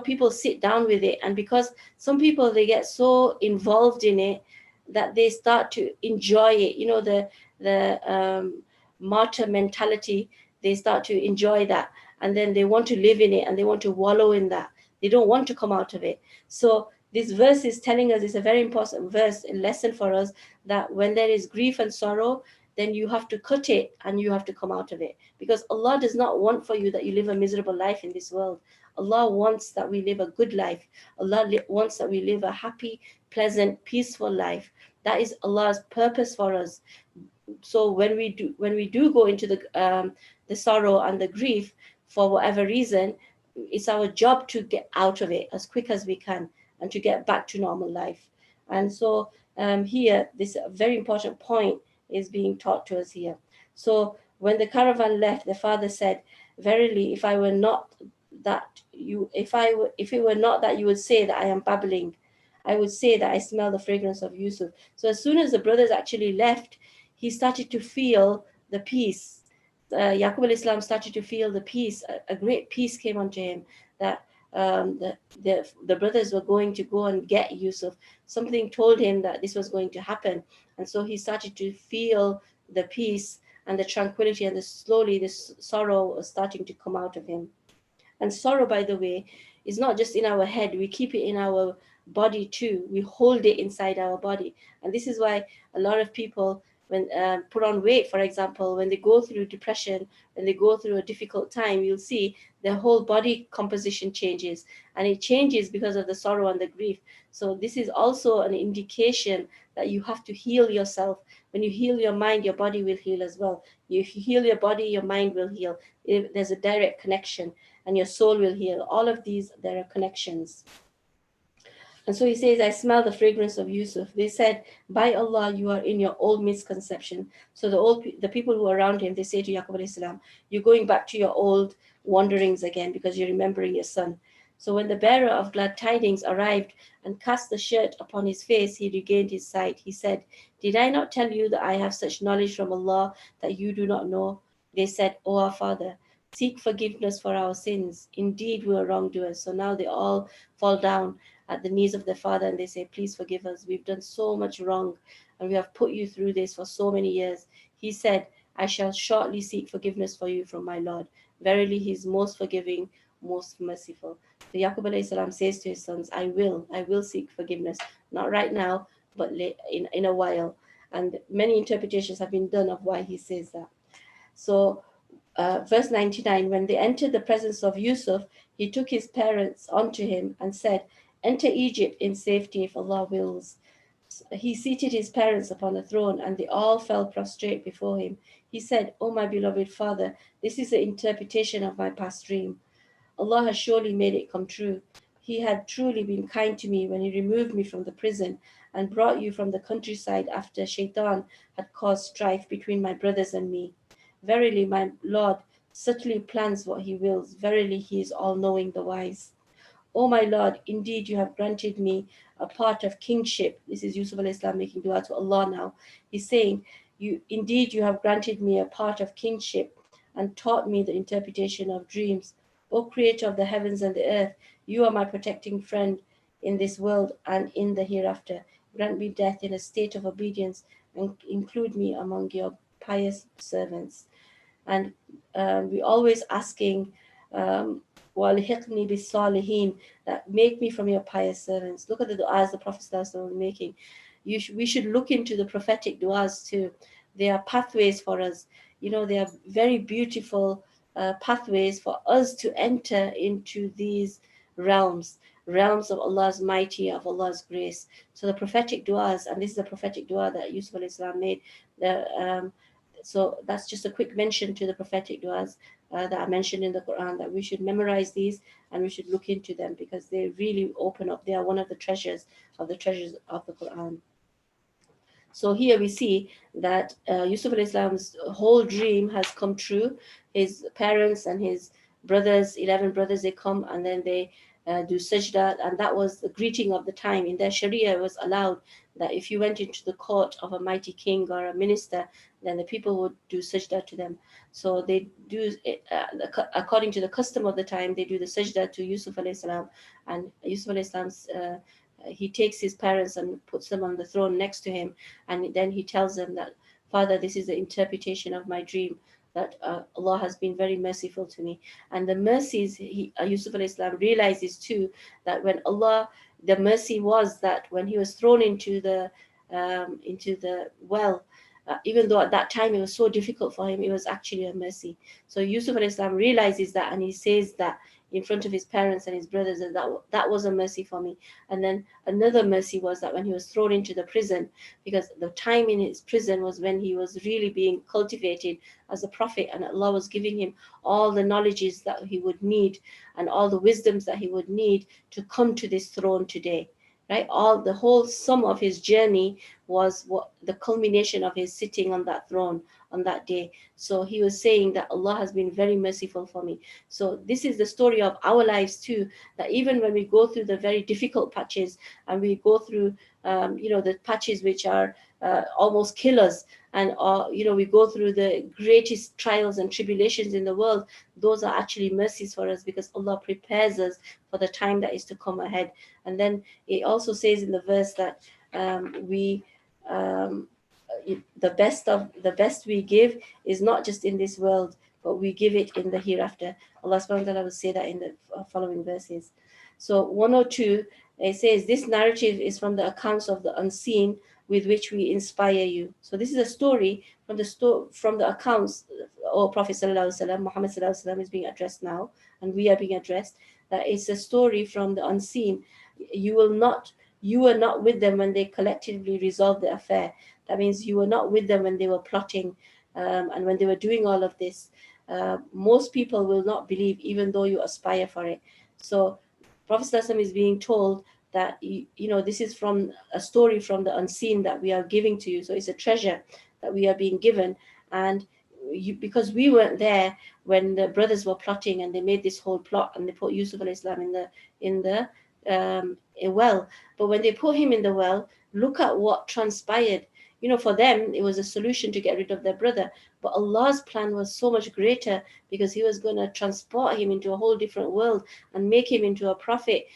People sit down with it, and because some people, they get so involved in it that they start to enjoy it. The martyr mentality. They start to enjoy that, and then they want to live in it, and they want to wallow in that. They don't want to come out of it. So this verse is telling us, it's a very important verse, a lesson for us, that when there is grief and sorrow, then you have to cut it and you have to come out of it. Because Allah does not want for you that you live a miserable life in this world. Allah wants that we live a good life. Allah wants that we live a happy, pleasant, peaceful life. That is Allah's purpose for us. So when we do go into the sorrow and the grief, for whatever reason, it's our job to get out of it as quick as we can, and to get back to normal life. And so here, this very important point is being taught to us here. So when the caravan left, the father said, "Verily, if I were not that you if it were not that you would say that I am babbling, I would say that I smell the fragrance of Yusuf." So as soon as the brothers actually left, he started to feel the peace. Yaqub al-Islam started to feel the peace. A great peace came onto him, that the brothers were going to go and get Yusuf. Something told him that this was going to happen. And so he started to feel the peace and the tranquility, and slowly this sorrow was starting to come out of him. And sorrow, by the way, is not just in our head, we keep it in our body too. We hold it inside our body. And this is why a lot of people, when put on weight, for example, when they go through depression, when they go through a difficult time, you'll see their whole body composition changes. And it changes because of the sorrow and the grief. So, this is also an indication that you have to heal yourself. When you heal your mind, your body will heal as well. If you heal your body, your mind will heal. There's a direct connection, and your soul will heal. All of these, there are connections. And so he says, I smell the fragrance of Yusuf. They said, by Allah, you are in your old misconception. So the people who are around him, they say to Yaqub alayhi salam, you're going back to your old wanderings again because you're remembering your son. So when the bearer of glad tidings arrived and cast the shirt upon his face, he regained his sight. He said, did I not tell you that I have such knowledge from Allah that you do not know? They said, O our father, seek forgiveness for our sins. Indeed, we are wrongdoers. So now they all fall down at the knees of their father and they say, please forgive us. We've done so much wrong and we have put you through this for so many years. He said, I shall shortly seek forgiveness for you from my Lord. Verily, he is most forgiving, most merciful. So Yaqub alayhi salam says to his sons, I will seek forgiveness. Not right now, but in a while. And many interpretations have been done of why he says that. So verse 99, when they entered the presence of Yusuf, he took his parents unto him and said, enter Egypt in safety if Allah wills. He seated his parents upon a throne, and they all fell prostrate before him. He said, O my beloved father, this is the interpretation of my past dream. Allah has surely made it come true. He had truly been kind to me when He removed me from the prison and brought you from the countryside after Shaitan had caused strife between my brothers and me. Verily, my Lord subtly plans what He wills. Verily, He is all-knowing, the wise. O my Lord, indeed you have granted me a part of kingship. This is Yusuf alayhi salam making dua to Allah now. He's saying, indeed you have granted me a part of kingship and taught me the interpretation of dreams. O Creator of the heavens and the earth, you are my protecting friend in this world and in the hereafter. Grant me death in a state of obedience and include me among your pious servants. And we always asking, وَالْحِقْنِي بِالصَّالِحِينَ, that make me from your pious servants. Look at the du'as the Prophet was making. We should look into the prophetic du'as too. They are pathways for us. They are very beautiful pathways for us to enter into these realms of Allah's mighty, of Allah's grace. So the prophetic du'as, and this is a prophetic du'a that Yusuf alayhi salam made. So that's just a quick mention to the prophetic du'as that are mentioned in the Quran, that we should memorize these and we should look into them because they really open up. They are one of the treasures of the Quran. So here we see that Yusuf alayhi salam's whole dream has come true. His parents and his brothers, 11 brothers, they come and then they do sajda, and that was the greeting of the time. In their Sharia, it was allowed that if you went into the court of a mighty king or a minister, then the people would do sajda to them. So they do, according to the custom of the time, they do the sajda to Yusuf alayhi salam, and Yusuf alayhi salam's he takes his parents and puts them on the throne next to him, and then he tells them that, Father, this is the interpretation of my dream, that Allah has been very merciful to me. And the mercies, Yusuf alayhi salam realizes too that when Allah, the mercy was that when he was thrown into the well, even though at that time it was so difficult for him, it was actually a mercy. So Yusuf alayhi salam realizes that, and he says that in front of his parents and his brothers, that was a mercy for me. And then another mercy was that when he was thrown into the prison, because the time in his prison was when he was really being cultivated as a prophet, and Allah was giving him all the knowledges that he would need and all the wisdoms that he would need to come to this throne today. Right? The whole sum of his journey was the culmination of his sitting on that throne on that day. So he was saying that Allah has been very merciful for me. So this is the story of our lives too, that even when we go through the very difficult patches and we go through the patches which are almost kill us, and we go through the greatest trials and tribulations in the world, those are actually mercies for us, because Allah prepares us for the time that is to come ahead. And then it also says in the verse that we um, the best we give is not just in this world, but we give it in the hereafter. Allah subhanahu wa ta'ala will say that in the following verses. So 102, it says, this narrative is from the accounts of the unseen with which we inspire you. So this is a story from the accounts. Or Prophet sallallahu alaihi wasallam, Muhammad sallallahu alaihi wasallam, is being addressed now, and we are being addressed. That it's a story from the unseen. You were not with them when they collectively resolved the affair. That means you were not with them when they were plotting, and when they were doing all of this. Most people will not believe, even though you aspire for it. So Prophet sallallahu alaihi wasallam is being told that this is from a story from the unseen that we are giving to you. So it's a treasure that we are being given. And because we weren't there when the brothers were plotting and they made this whole plot and they put Yusuf alayhi salam in the a well. But when they put him in the well, look at what transpired. For them it was a solution to get rid of their brother, but Allah's plan was so much greater, because He was going to transport him into a whole different world and make him into a prophet,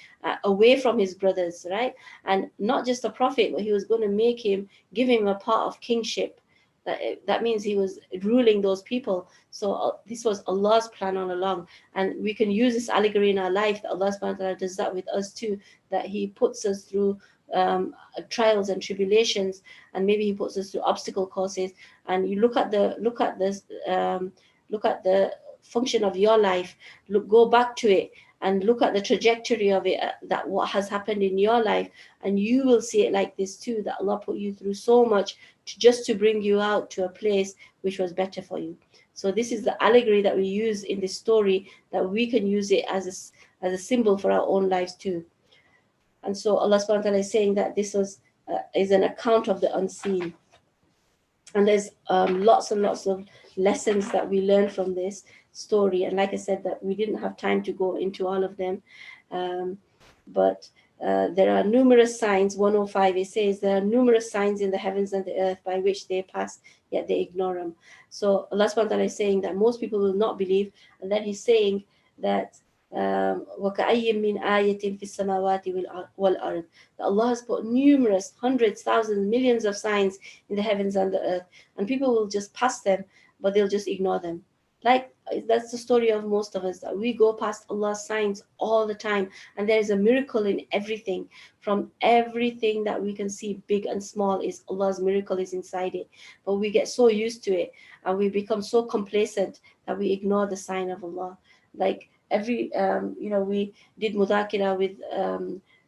away from his brothers, right? And not just a prophet, but He was going to give him a part of kingship. That means He was ruling those people. So this was Allah's plan all along, and we can use this allegory in our life, that Allah subhanahu wa ta'ala does that with us too, that He puts us through trials and tribulations, and maybe He puts us through obstacle courses. And you look at the function of your life, go back to it and look at the trajectory of it, that what has happened in your life, and you will see it like this too, that Allah put you through so much just to bring you out to a place which was better for you. So this is the allegory that we use in this story, that we can use it as a symbol for our own lives too. And so Allah subhanahu wa ta'ala is saying that this is an account of the unseen. And there's lots and lots of lessons that we learn from this story. And like I said, that we didn't have time to go into all of them. But there are numerous signs. 105, it says, there are numerous signs in the heavens and the earth by which they pass, yet they ignore them. So Allah subhanahu wa ta'ala is saying that most people will not believe. And then He's saying that وَكَأَيٍّ مِّنْ آيَةٍ فِي السَّمَاوَاتِ وَالْأَرْضِ, that Allah has put numerous, hundreds, thousands, millions of signs in the heavens and the earth, and people will just pass them, but they'll just ignore them. Like, that's the story of most of us, that we go past Allah's signs all the time, and there is a miracle in everything. From everything that we can see, big and small, is Allah's miracle is inside it. But we get so used to it, and we become so complacent that we ignore the sign of Allah. Like every we did mudakira with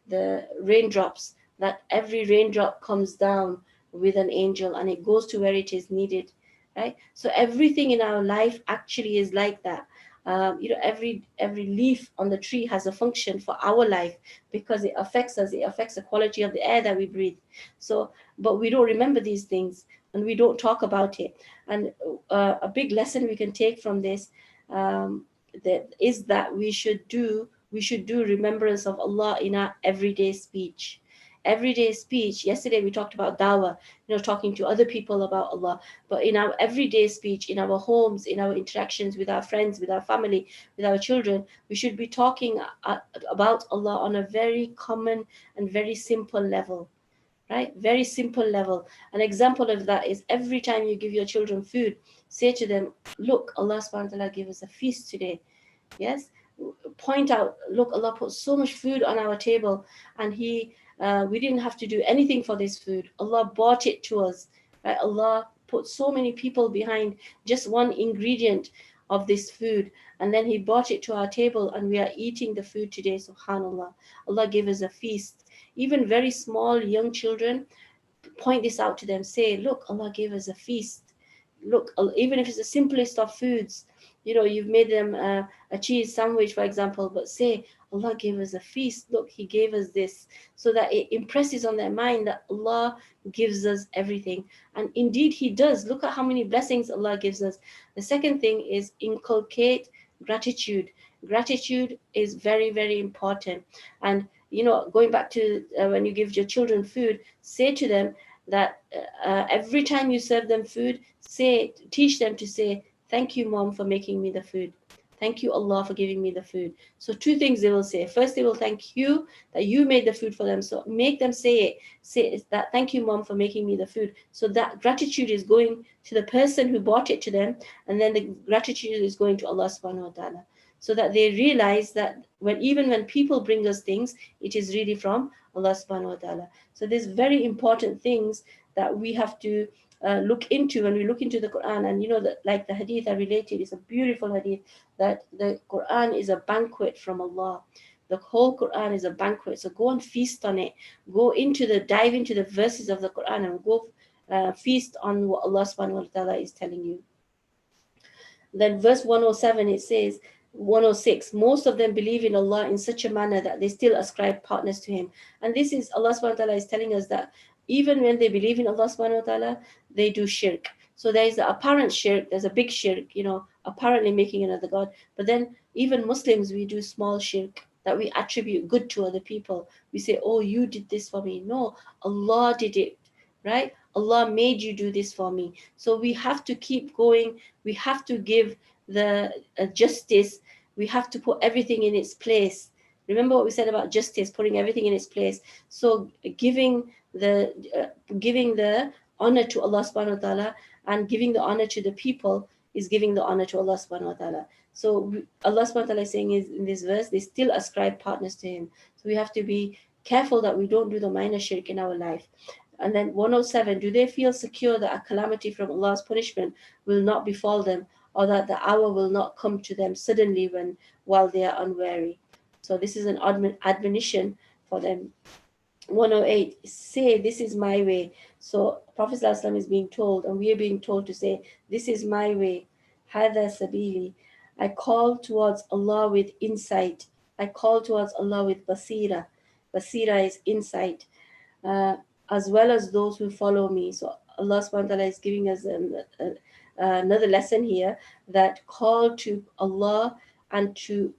the raindrops, that every raindrop comes down with an angel and it goes to where it is needed, right? So everything in our life actually is like that. Every leaf on the tree has a function for our life, because it affects us. It affects the quality of the air that we breathe. So, but we don't remember these things, and we don't talk about it. And a big lesson we can take from this, that we should do remembrance of Allah in our everyday speech. Everyday speech. Yesterday we talked about dawah, talking to other people about Allah. But in our everyday speech, in our homes, in our interactions with our friends, with our family, with our children, we should be talking about Allah on a very common and very simple level. Right? Very simple level. An example of that is, every time you give your children food, say to them, look, Allah subhanahu wa ta'ala gave us a feast today. Yes? Point out, look, Allah put so much food on our table, and we didn't have to do anything for this food. Allah brought it to us. Right? Allah put so many people behind just one ingredient of this food, and then He brought it to our table, and we are eating the food today. Subhanallah. Allah gave us a feast. Even very small young children, point this out to them. Say, look, Allah gave us a feast. Look, even if it's the simplest of foods, you've made them a cheese sandwich, for example, but say, Allah gave us a feast. Look, He gave us this, so that it impresses on their mind that Allah gives us everything. And indeed He does. Look at how many blessings Allah gives us. The second thing is, inculcate gratitude. Gratitude is very, very important. And going back to when you give your children food, say to them that every time you serve them food, teach them to say, thank you, mom, for making me the food. Thank you, Allah, for giving me the food. So two things they will say. First, they will thank you that you made the food for them. So make them say it. Say that, thank you, mom, for making me the food. So that gratitude is going to the person who bought it to them, and then the gratitude is going to Allah subhanahu wa ta'ala. So that they realize that even when people bring us things, it is really from Allah subhanahu wa ta'ala. So there's very important things that we have to look into when we look into the Quran. And that, like the hadith I related, is a beautiful hadith, that the Quran is a banquet from Allah. The whole Quran is a banquet. So go and feast on it. Dive into the verses of the Quran and go feast on what Allah subhanahu wa ta'ala is telling you. Then verse 107, it says, 106, most of them believe in Allah in such a manner that they still ascribe partners to Him. And this is Allah subhanahu wa ta'ala is telling us that even when they believe in Allah subhanahu wa ta'ala, they do shirk. So there is the apparent shirk, there's a big shirk, apparently making another God. But then even Muslims, we do small shirk, that we attribute good to other people. We say, oh, you did this for me. No, Allah did it, right? Allah made you do this for me. So we have to keep going. We have to give the justice. We have to put everything in its place. Remember what we said about justice, putting everything in its place. So giving the honor to Allah subhanahu wa ta'ala, and giving the honor to the people is giving the honor to Allah subhanahu wa ta'ala. So Allah subhanahu wa ta'ala is saying in this verse, they still ascribe partners to Him. So we have to be careful that we don't do the minor shirk in our life. And then 107, do they feel secure that a calamity from Allah's punishment will not befall them, or that the hour will not come to them suddenly while they are unwary? So this is an admonition for them. 108, say, this is my way. So Prophet ﷺ is being told, and we are being told to say, this is my way. Hada sabili. I call towards Allah with insight. I call towards Allah with basira. Basira is insight. As well as those who follow me. So Allah subhanahu wa ta'ala is giving us another lesson here, that call to Allah and to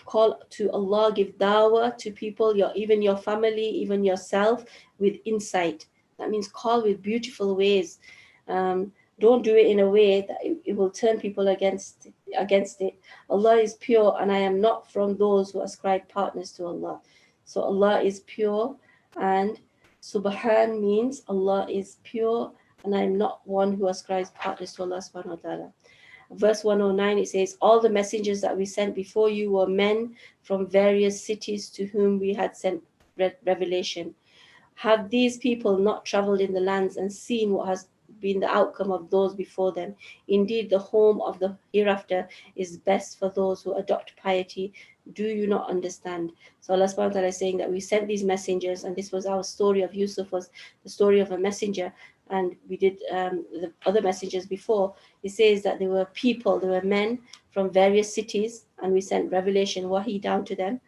call to Allah, give dawah to people, even your family, even yourself, with insight. That means call with beautiful ways. Don't do it in a way that it will turn people against it. Allah is pure, and I am not from those who ascribe partners to Allah. So Allah is pure, and Subhan means Allah is pure, and I am not one who ascribes partners to Allah subhanahu wa ta'ala. Verse 109, it says, all the messengers that we sent before you were men from various cities to whom we had sent revelation. Have these people not traveled in the lands and seen what has been the outcome of those before them? Indeed, the home of the hereafter is best for those who adopt piety. Do you not understand? So Allah subhanahu wa ta'ala is saying that we sent these messengers, and this was our story of Yusuf, was the story of a messenger, and we did the other messengers before. It says that there were men from various cities, and we sent revelation, wahi, down to them.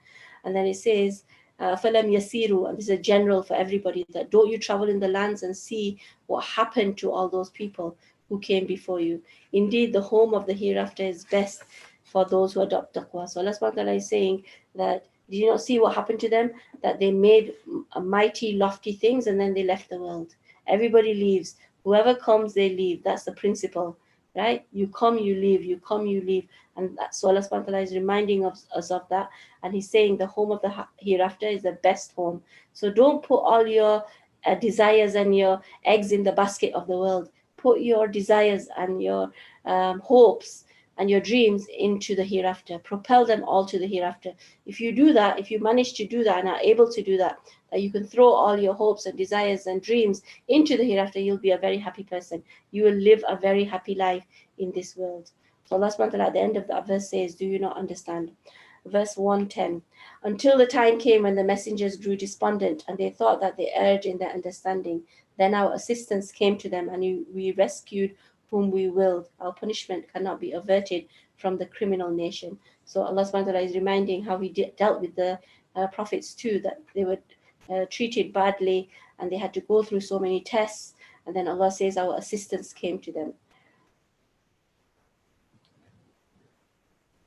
And then it says, فَلَمْ يَسِيرُوا, and this is a general for everybody, that don't you travel in the lands and see what happened to all those people who came before you. Indeed, the home of the hereafter is best for those who adopt taqwa. So Allah subhanahu wa ta'ala is saying that, did you not see what happened to them? That they made mighty, lofty things, and then they left the world. Everybody leaves. Whoever comes, they leave. That's the principle, right? You come, you leave. You come, you leave. And so Allah subhanahu wa ta'ala is reminding us of that. And He's saying the home of the hereafter is the best home. So don't put all your desires and your eggs in the basket of the world. Put your desires and your hopes and your dreams into the hereafter. Propel them all to the hereafter. If you do that, if you manage to do that and are able to do that, that you can throw all your hopes and desires and dreams into the hereafter, you'll be a very happy person. You will live a very happy life in this world. So Allah subhanahu wa ta'ala at the end of that verse says, do you not understand? Verse 110, until the time came when the messengers grew despondent, and they thought that they erred in their understanding. Then our assistance came to them, and we rescued whom we willed. Our punishment cannot be averted from the criminal nation. So Allah subhanahu wa ta'ala is reminding how He dealt with the prophets too, that they were treated badly, and they had to go through so many tests. And then Allah says our assistance came to them.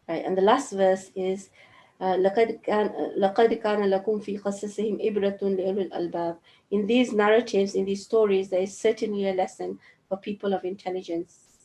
Right, and the last verse is لقد كان لكم في قصصهم إبرة لأولي الألباب. In these narratives, in these stories, there is certainly a lesson for people of intelligence.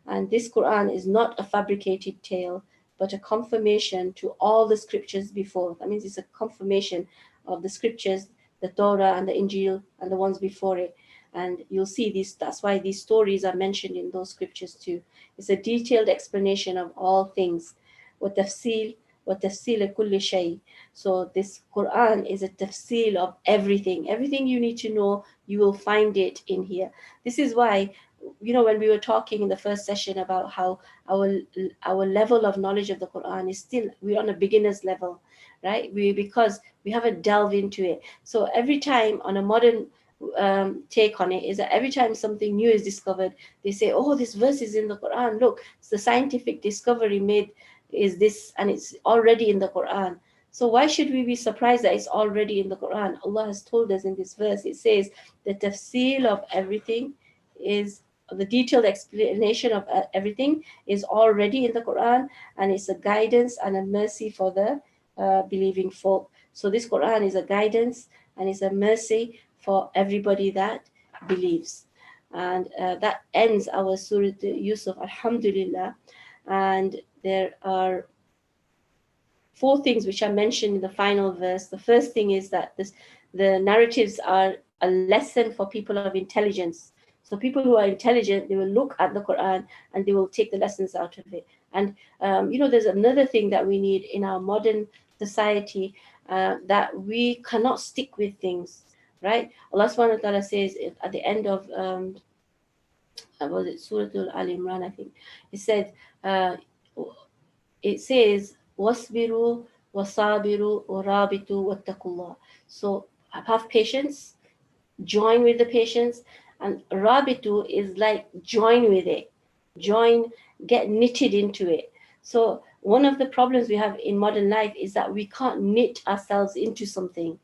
And this Quran is not a fabricated tale, but a confirmation to all the scriptures before. That means it's a confirmation of the scriptures, the Torah and the Injil and the ones before it. And you'll see this, that's why these stories are mentioned in those scriptures too. It's a detailed explanation of all things. وتفصيل وتفصيل كل شيء. So this Quran is a tafsil of everything. Everything you need to know, you will find it in here. This is why, when we were talking in the first session about how our level of knowledge of the Quran is still, we're on a beginner's level, right? Because we haven't delved into it. So every time on a modern take on it is that every time something new is discovered, they say, oh, this verse is in the Quran, look, it's the scientific discovery made is this, and it's already in the Quran. So why should we be surprised that it's already in the Quran? Allah has told us in this verse, it says the tafsil of everything is, the detailed explanation of everything is already in the Quran, and it's a guidance and a mercy for the believing folk. So this Quran is a guidance and it's a mercy for everybody that believes. And that ends our Surah Yusuf, Alhamdulillah. And there are four things which are mentioned in the final verse. The first thing is that the narratives are a lesson for people of intelligence. So people who are intelligent, they will look at the Quran and they will take the lessons out of it. And there's another thing that we need in our modern society, that we cannot stick with things, right? Allah subhanahu wa ta'ala says at the end of was it Surah Al Imran, I think. It said, uh, it says wasbiru wasabiru warabitu wattaqullah. So have patience, join with the patience, and rabitu is like join with it, join, get knitted into it. So one of the problems we have in modern life is that we can't knit ourselves into something.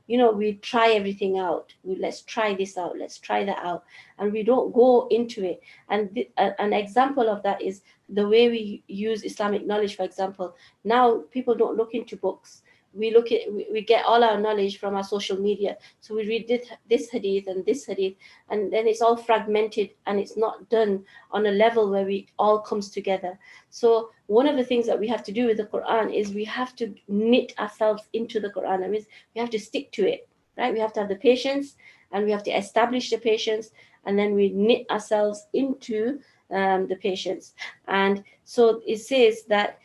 We try everything out. Let's try this out, let's try that out, and we don't go into it. And an example of that is the way we use Islamic knowledge. For example, now people don't look into books. We get all our knowledge from our social media. So we read this hadith and this hadith, and then it's all fragmented and it's not done on a level where we all comes together. So one of the things that we have to do with the Quran is we have to knit ourselves into the Quran. That means we have to stick to it, right? We have to have the patience, and we have to establish the patience, and then we knit ourselves into the patience. And so it says that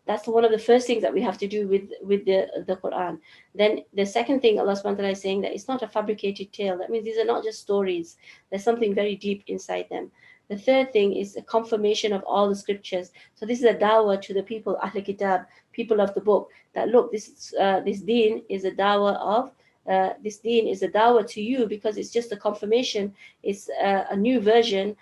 that's one of the first things that we have to do with the Quran. Then the second thing, Allah subhanahu wa ta'ala is saying that it's not a fabricated tale. That means these are not just stories. There's something very deep inside them. The third thing is a confirmation of all the scriptures. So this is a dawah to the people, Ahl Kitab, people of the book, that look, this deen is a dawah of this deen is a dawah to you, because it's just a confirmation. It's a new version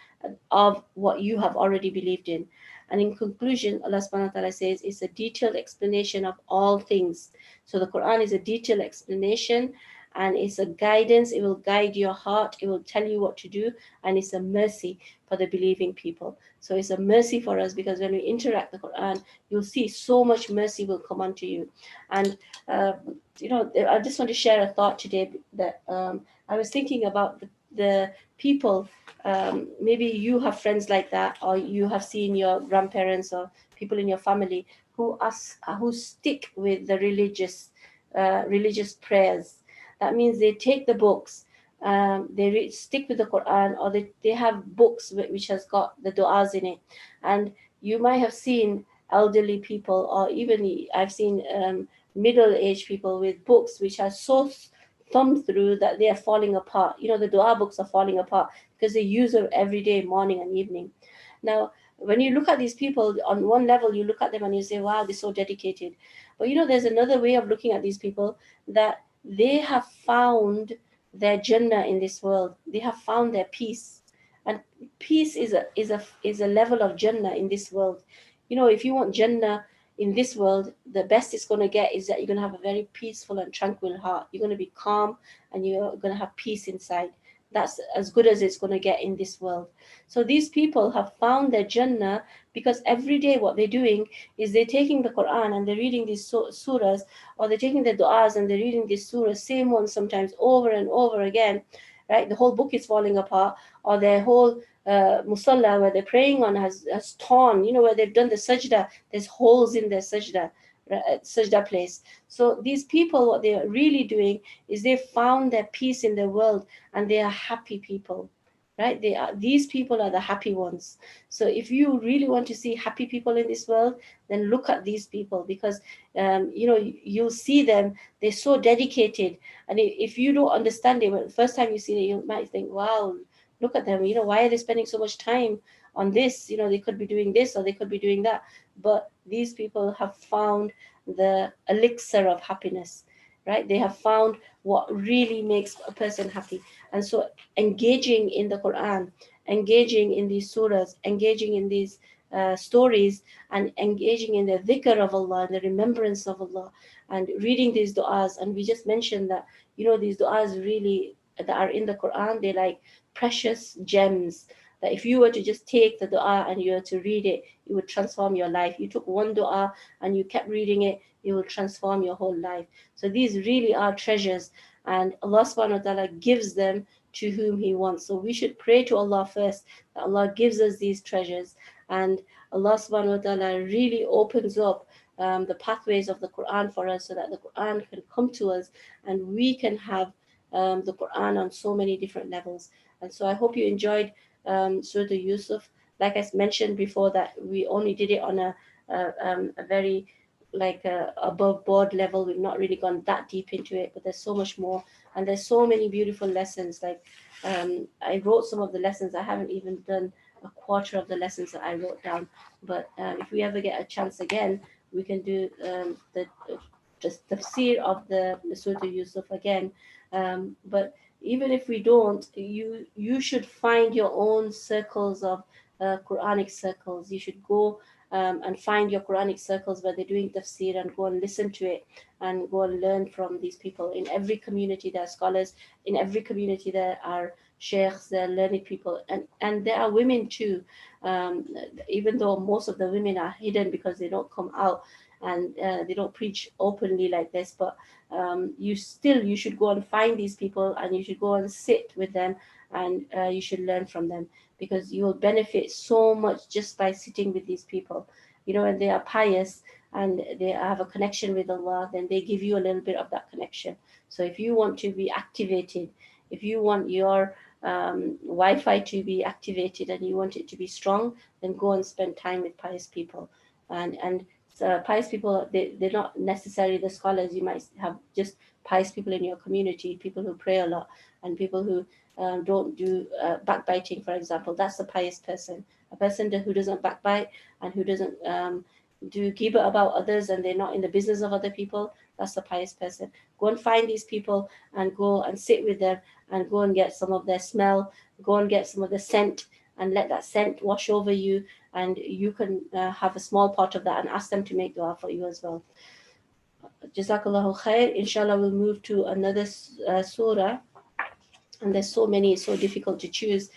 of what you have already believed in. And in conclusion, Allah subhanahu wa ta'ala says it's a detailed explanation of all things. So the Quran is a detailed explanation, and it's a guidance. It will guide your heart. It will tell you what to do. And it's a mercy for the believing people. So it's a mercy for us, because when we interact the Quran, you'll see so much mercy will come onto you. And, I just want to share a thought today that I was thinking about the people. Maybe you have friends like that, or you have seen your grandparents or people in your family who stick with the religious prayers. That means they take the books, they stick with the Quran, or they have books which has got the du'as in it. And you might have seen elderly people, or even I've seen middle-aged people with books which are so thumb through that they are falling apart. The dua books are falling apart because they use them every day, morning and evening. Now, when you look at these people, on one level, you look at them and you say, wow, they're so dedicated. But there's another way of looking at these people, that they have found their Jannah in this world. They have found their peace. And peace is a level of Jannah in this world. If you want Jannah in this world, the best it's going to get is that you're going to have a very peaceful and tranquil heart. You're going to be calm and you're going to have peace inside. That's as good as it's going to get in this world. So these people have found their Jannah because every day what they're doing is they're taking the Quran and they're reading these surahs, or they're taking the du'as and they're reading these surahs, same ones sometimes over and over again, right? The whole book is falling apart, or their whole musalla where they're praying on has torn, where they've done the sajda, there's holes in their sajda, sajda place. So these people, what they are really doing is they've found their peace in their world, and they are happy people, right? These people are the happy ones. So if you really want to see happy people in this world, then look at these people, because you'll see them, they're so dedicated. And if you don't understand it, when the first time you see it, you might think, wow, look at them, why are they spending so much time on this? They could be doing this or they could be doing that. But these people have found the elixir of happiness, right? They have found what really makes a person happy. And so engaging in the Quran, engaging in these surahs, engaging in these stories, and engaging in the dhikr of Allah and the remembrance of Allah, and reading these du'as. And we just mentioned that, these du'as really that are in the Quran, they're like precious gems, that if you were to just take the dua and you were to read it, it would transform your life. You took one dua and you kept reading it, it will transform your whole life. So these really are treasures, and Allah subhanahu wa ta'ala gives them to whom He wants. So we should pray to Allah first that Allah gives us these treasures, and Allah subhanahu wa ta'ala really opens up the pathways of the Quran for us, so that the Quran can come to us and we can have the Quran on so many different levels. And so I hope you enjoyed Surah Yusuf. Like I mentioned before, that we only did it on a very like above board level. We've not really gone that deep into it, but there's so much more, and there's so many beautiful lessons. Like I wrote some of the lessons. I haven't even done a quarter of the lessons that I wrote down. But if we ever get a chance again, we can do the just tafsir of the Surah Yusuf again. But even if we don't, you should find your own circles of Quranic circles. You should go and find your Quranic circles where they're doing tafsir, and go and listen to it, and go and learn from these people. In every community there are scholars, in every community there are sheikhs, there are learned people, and there are women too. um, Even though most of the women are hidden because they don't come out, and they don't preach openly like this, but you should go and find these people, and you should go and sit with them, and you should learn from them, because you will benefit so much just by sitting with these people. And they are pious and they have a connection with Allah, then they give you a little bit of that connection. So if you want to be activated, if you want your Wi-Fi to be activated and you want it to be strong, then go and spend time with pious people. And pious people, they're not necessarily the scholars. You might have just pious people in your community, people who pray a lot, and people who don't do backbiting, for example. That's a pious person. A person who doesn't backbite and who doesn't do ghibah about others, and they're not in the business of other people. That's a pious person. Go and find these people and go and sit with them, and go and get some of their smell, go and get some of the scent, and let that scent wash over you, and you can have a small part of that, and ask them to make dua for you as well. Jazakallahu khair. Inshallah, we'll move to another surah, and there's so many, it's so difficult to choose.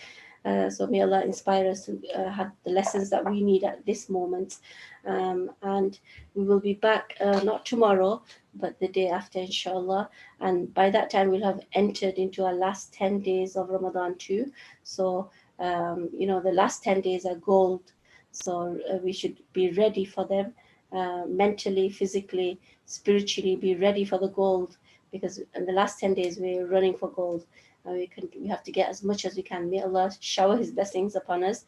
So may Allah inspire us to have the lessons that we need at this moment. And we will be back not tomorrow, but the day after, inshallah. And by that time, we'll have entered into our last 10 days of Ramadan too. So, the last 10 days are gold. So we should be ready for them, mentally, physically, spiritually, be ready for the gold, because in the last 10 days, we're running for gold. We have to get as much as we can. May Allah shower His blessings upon us,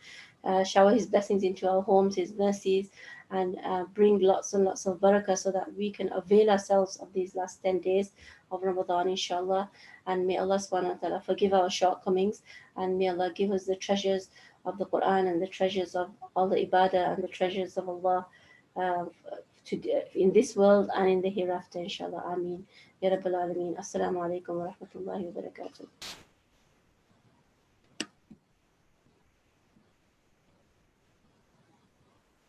shower His blessings into our homes, His mercies, and bring lots and lots of barakah, so that we can avail ourselves of these last 10 days of Ramadan, inshallah. And may Allah subhanahu wa ta'ala forgive our shortcomings, and may Allah give us the treasures of the Quran, and the treasures of all the ibadah, and the treasures of Allah uh, in this world and in the hereafter, inshallah. Ameen. Ya Rabbil Alameen. Assalamu alaikum wa rahmatullahi wa barakatuh.